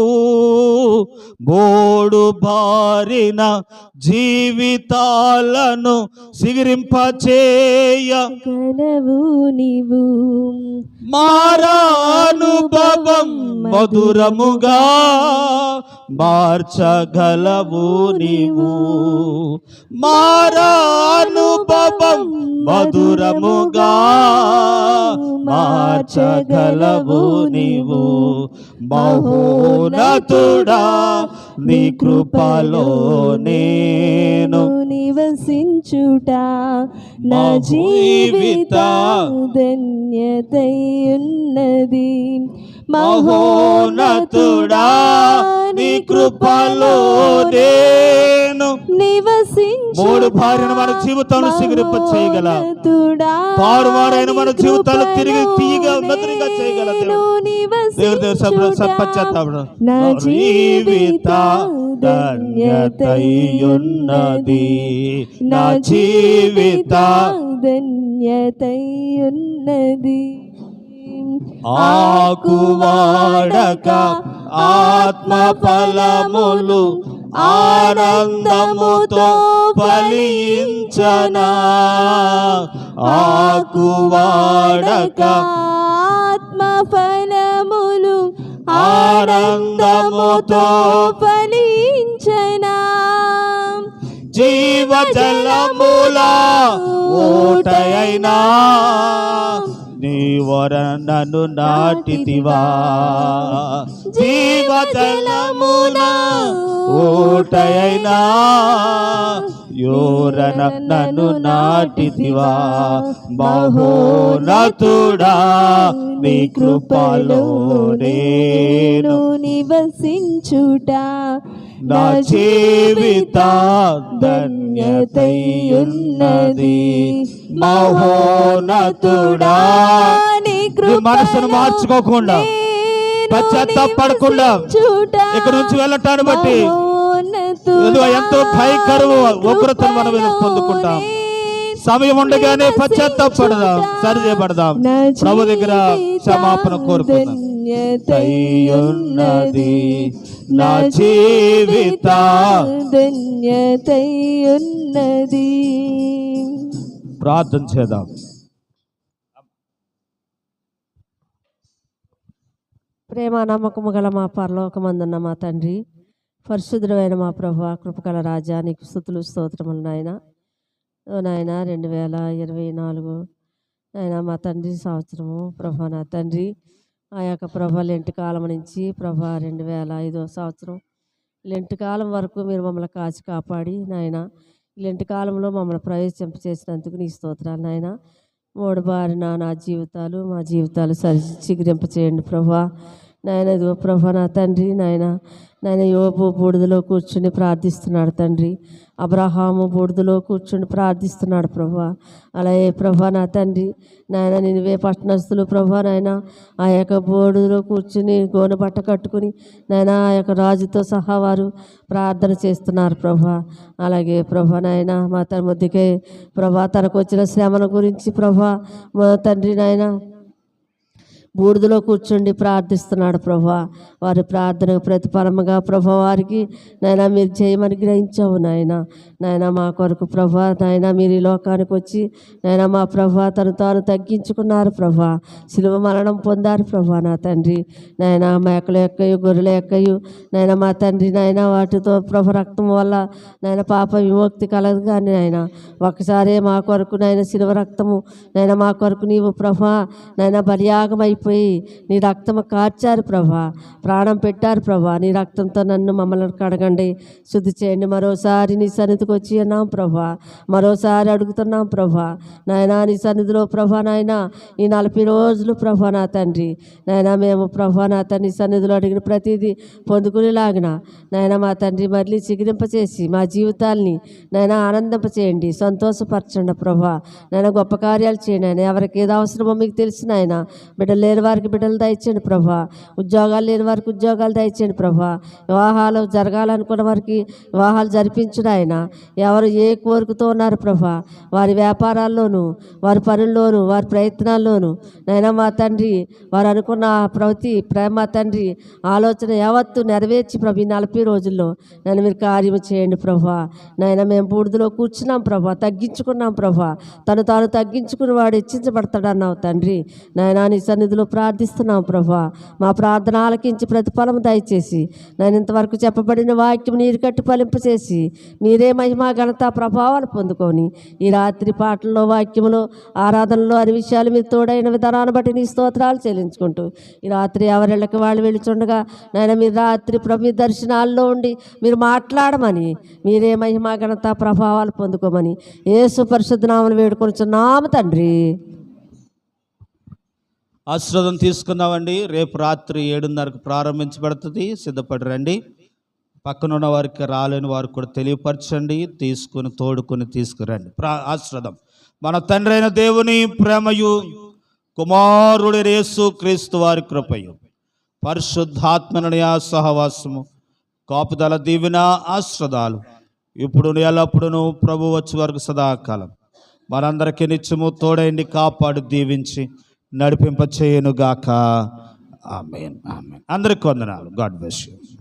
మోడు బారిన జీవితాలను సిగరింపచేయగలవు నీవు, మారానుభవం మధురముగా మార్చగలవు నీవు, మారానుభవం మధురముగా మార్చగలవు నీవు, మహోన్నతుడా నీ కృపలో నేను నివసించుట నా జీవిత ధన్యతై ఉన్నది, మహోన్నతుడా నీ కృపలో నేను నివసించు. మూడు భార్యను మన జీవితాలను సిగురింప చేయగల, తారుమారైన మన జీవితాలు తిరిగి తీయగా మెదడుగా చేయగల దేవుడు, నా జీవిత ధన్యతయున్నది, నా జీవిత ధన్యతయున్నది. ఆకువాడక ఆత్మ ఫలములు ఆనందముతో ఫలించనా, ఆకువాడక ఆత్మ ఫలములు ఆనందముతో ఫలించనా, జీవజలముల ఊటైనా నీ వరనను నాటితివా, జీవజలముల ఊటైనా యోరన నన్ను నాటితివా. మహోన్నతుడా నీ కృపలో నేను నివసించుట, నా జీవిత ధన్యతయున్నది. మహోన్నతుడా నీ మనసును మార్చుకోకుండా, పశ్చాత్తాపడకుండా ఇక్కడ నుంచి వెళ్ళటాన్ని బట్టి ఎంతో భయంకరము ఉగ్రతను మనం పొందుకుంటాం. సమయం ఉండగానే పశ్చాత్తాపడదాం, సరి చేయబడదాం, ప్రభు దగ్గర క్షమాపణ కోరుకుందాం. ధన్యతయున్నది నా జీవిత ధన్యతయున్నది. ప్రార్థన చేద్దాం. ప్రేమ నమ్మకము గల మా పరలోకమందున్న మా తండ్రి, పరిశుద్ధుడైన మా ప్రభువా, కృపగల రాజా, నీకు స్తుతులు స్తోత్రములు నాయన. నాయన 2024 నాయన మా తండ్రి సంవత్సరము ప్రభా, నా తండ్రి ఆ యొక్క ప్రభా లెంటి కాలం నుంచి ప్రభా 2005 సంవత్సరం లెంటి కాలం వరకు మీరు మమ్మల్ని కాచి కాపాడి నాయన లెంటి కాలంలో మమ్మల్ని ప్రవేశింప చేసినందుకు నీ స్తోత్రాలు నాయన. మూడు బారిన నా జీవితాలు మా జీవితాలు చిగురింప చేయండి ప్రభా నాయన. ఇదిగో ప్రభా నా తండ్రి నాయన యోబు బూడిదలో కూర్చుని ప్రార్థిస్తున్నాడు తండ్రి, అబ్రహాము బూడిదలో కూర్చుని ప్రార్థిస్తున్నాడు ప్రభా. అలాగే ప్రభా నా తండ్రి నాయన నినివే పట్టణస్తులు ప్రభా నాయన ఆ యొక్క బూడిదలో కూర్చుని గోనె బట్ట కట్టుకుని నాయన ఆ యొక్క రాజుతో సహా వారు ప్రార్థన చేస్తున్నారు ప్రభా. అలాగే ప్రభా నాయన మా తన ముద్దుకే ప్రభా తనకు వచ్చిన శ్రమల గురించి ప్రభా మా తండ్రి నాయన బూడిదలో కూర్చుండి ప్రార్థిస్తున్నాడు ప్రభా. వారి ప్రార్థనకు ప్రతిఫలముగా ప్రభా వారికి నాయన మీరు చేయమని గ్రహించావు నాయన మా కొరకు ప్రభా నాయన మీరు ఈ లోకానికి వచ్చి నాయన మా ప్రభా తాను తగ్గించుకున్నారు ప్రభా, శిలువ మరణం పొందారు ప్రభా నా తండ్రి నాయన. మేకల ఎక్కయు గొర్రెల ఎక్కయు నాయన మా తండ్రి నాయన వాటితో ప్రభ రక్తం వల్ల నాయన పాప విముక్తి కలదు కానీ నాయన ఒకసారే మా కొరకు నాయన శిలువ రక్తము నాయన మా కొరకు నీవు ప్రభా నాయన బలియాగమైపోయి నీ రక్తము కార్చారు ప్రభా, ప్రాణం పెట్టారు ప్రభా. నీ రక్తంతో నన్ను మమ్మల్ని కడగండి, శుద్ధి చేయండి. మరోసారి నీ సన్నిధికి వచ్చి ఉన్నాం ప్రభా, మరోసారి అడుగుతున్నాం ప్రభా నాయన నీ సన్నిధిలో ప్రభా నాయన ఈ 40 రోజులు ప్రభా నా తండ్రి నాయన మేము ప్రభా నా తండ్రి సన్నిధిలో అడిగిన ప్రతిదీ పొందుకునేలాగిన నాయన మా తండ్రి మళ్ళీ చిగిరింపచేసి మా జీవితాల్ని నాయన ఆనందింపచేయండి, సంతోషపరచండి ప్రభా నాయన. గొప్ప కార్యాలు చేయండి ఆయన. ఎవరికి ఏదో అవసరమో మీకు తెలిసిన ఆయన. బిడ్డలు లేని వారికి బిడ్డలు దయచేయండి ప్రభా, ఉద్యోగాలు లేని వారికి ఉద్యోగాలు దయచేయండి ప్రభా, వివాహాలు జరగాలనుకున్న వారికి వివాహాలు జరిపించిన ఆయన. ఎవరు ఏ కోరికతో ఉన్నారు ప్రభా వారి వ్యాపారాల్లోనూ వారి పనుల్లోనూ వారి ప్రయత్నాల్లోనూ నైనా మా తండ్రి వారు అనుకున్న ప్రతి ప్రేమ తండ్రి ఆలోచన యావత్తు నెరవేర్చి ప్రభు ఈ 40 రోజుల్లో నన్ను మీరు కార్యము చేయండి ప్రభా నాయన. మేము బూడిదలో కూర్చున్నాం ప్రభా, తగ్గించుకున్నాం ప్రభా. తాను తగ్గించుకుని వాడు హెచ్చించబడతాడన్నావు తండ్రి నాయన. నీ సన్నిధిలో ప్రార్థిస్తున్నాం ప్రభా, మా ప్రార్థన ఆలకించి ప్రతిఫలం దయచేసి నేను ఇంతవరకు చెప్పబడిన వాక్యం నీరు కట్టి ఫలింప చేసి మీరే మహిమా ఘనత ప్రభావాలు పొందుకొని ఈ రాత్రి పాటల్లో వాక్యములో ఆరాధనలో అన్ని విషయాలు మీరు తోడైన విధానాన్ని బట్టి నీ స్తోత్రాలు చెల్లించుకుంటూ ఈ రాత్రి ఎవరిళ్ళకి వాళ్ళు వెళుచుండగా నాయన మీరు రాత్రి ప్రభు దర్శనాల్లో ఉండి మీరు మాట్లాడమని మీరే మహిమా ఘనత ప్రభావాలు పొందుకోమని యేసు పరిశుద్ధ నామమున వేడుకొనుచున్నాము తండ్రి. ఆశీర్వాదం తీసుకుందామండి. రేపు రాత్రి 7:30కు ప్రారంభించబడుతుంది. సిద్ధపడి రండి. పక్కనున్న వారికి రాలేని వారికి కూడా తెలియపరచండి, తీసుకుని తోడుకొని తీసుకురండి. ఆశీర్వాదం మన తండ్రి అయిన దేవుని ప్రేమయు కుమారుడి యేసు క్రీస్తు వారి కృపయు పరిశుద్ధాత్మని సహవాసము, కాపుదల, దీవెన, ఆశ్రదాలు ఇప్పుడు ఎల్లప్పుడూ ప్రభు వచ్చే వరకు సదాకాలం మనందరికీ నిత్యము తోడైండి, కాపాడు, దీవించి నడిపింప చేయనుగాక. ఆమేన్. ఆమేన్. అందరికి వందనాలు. God bless you.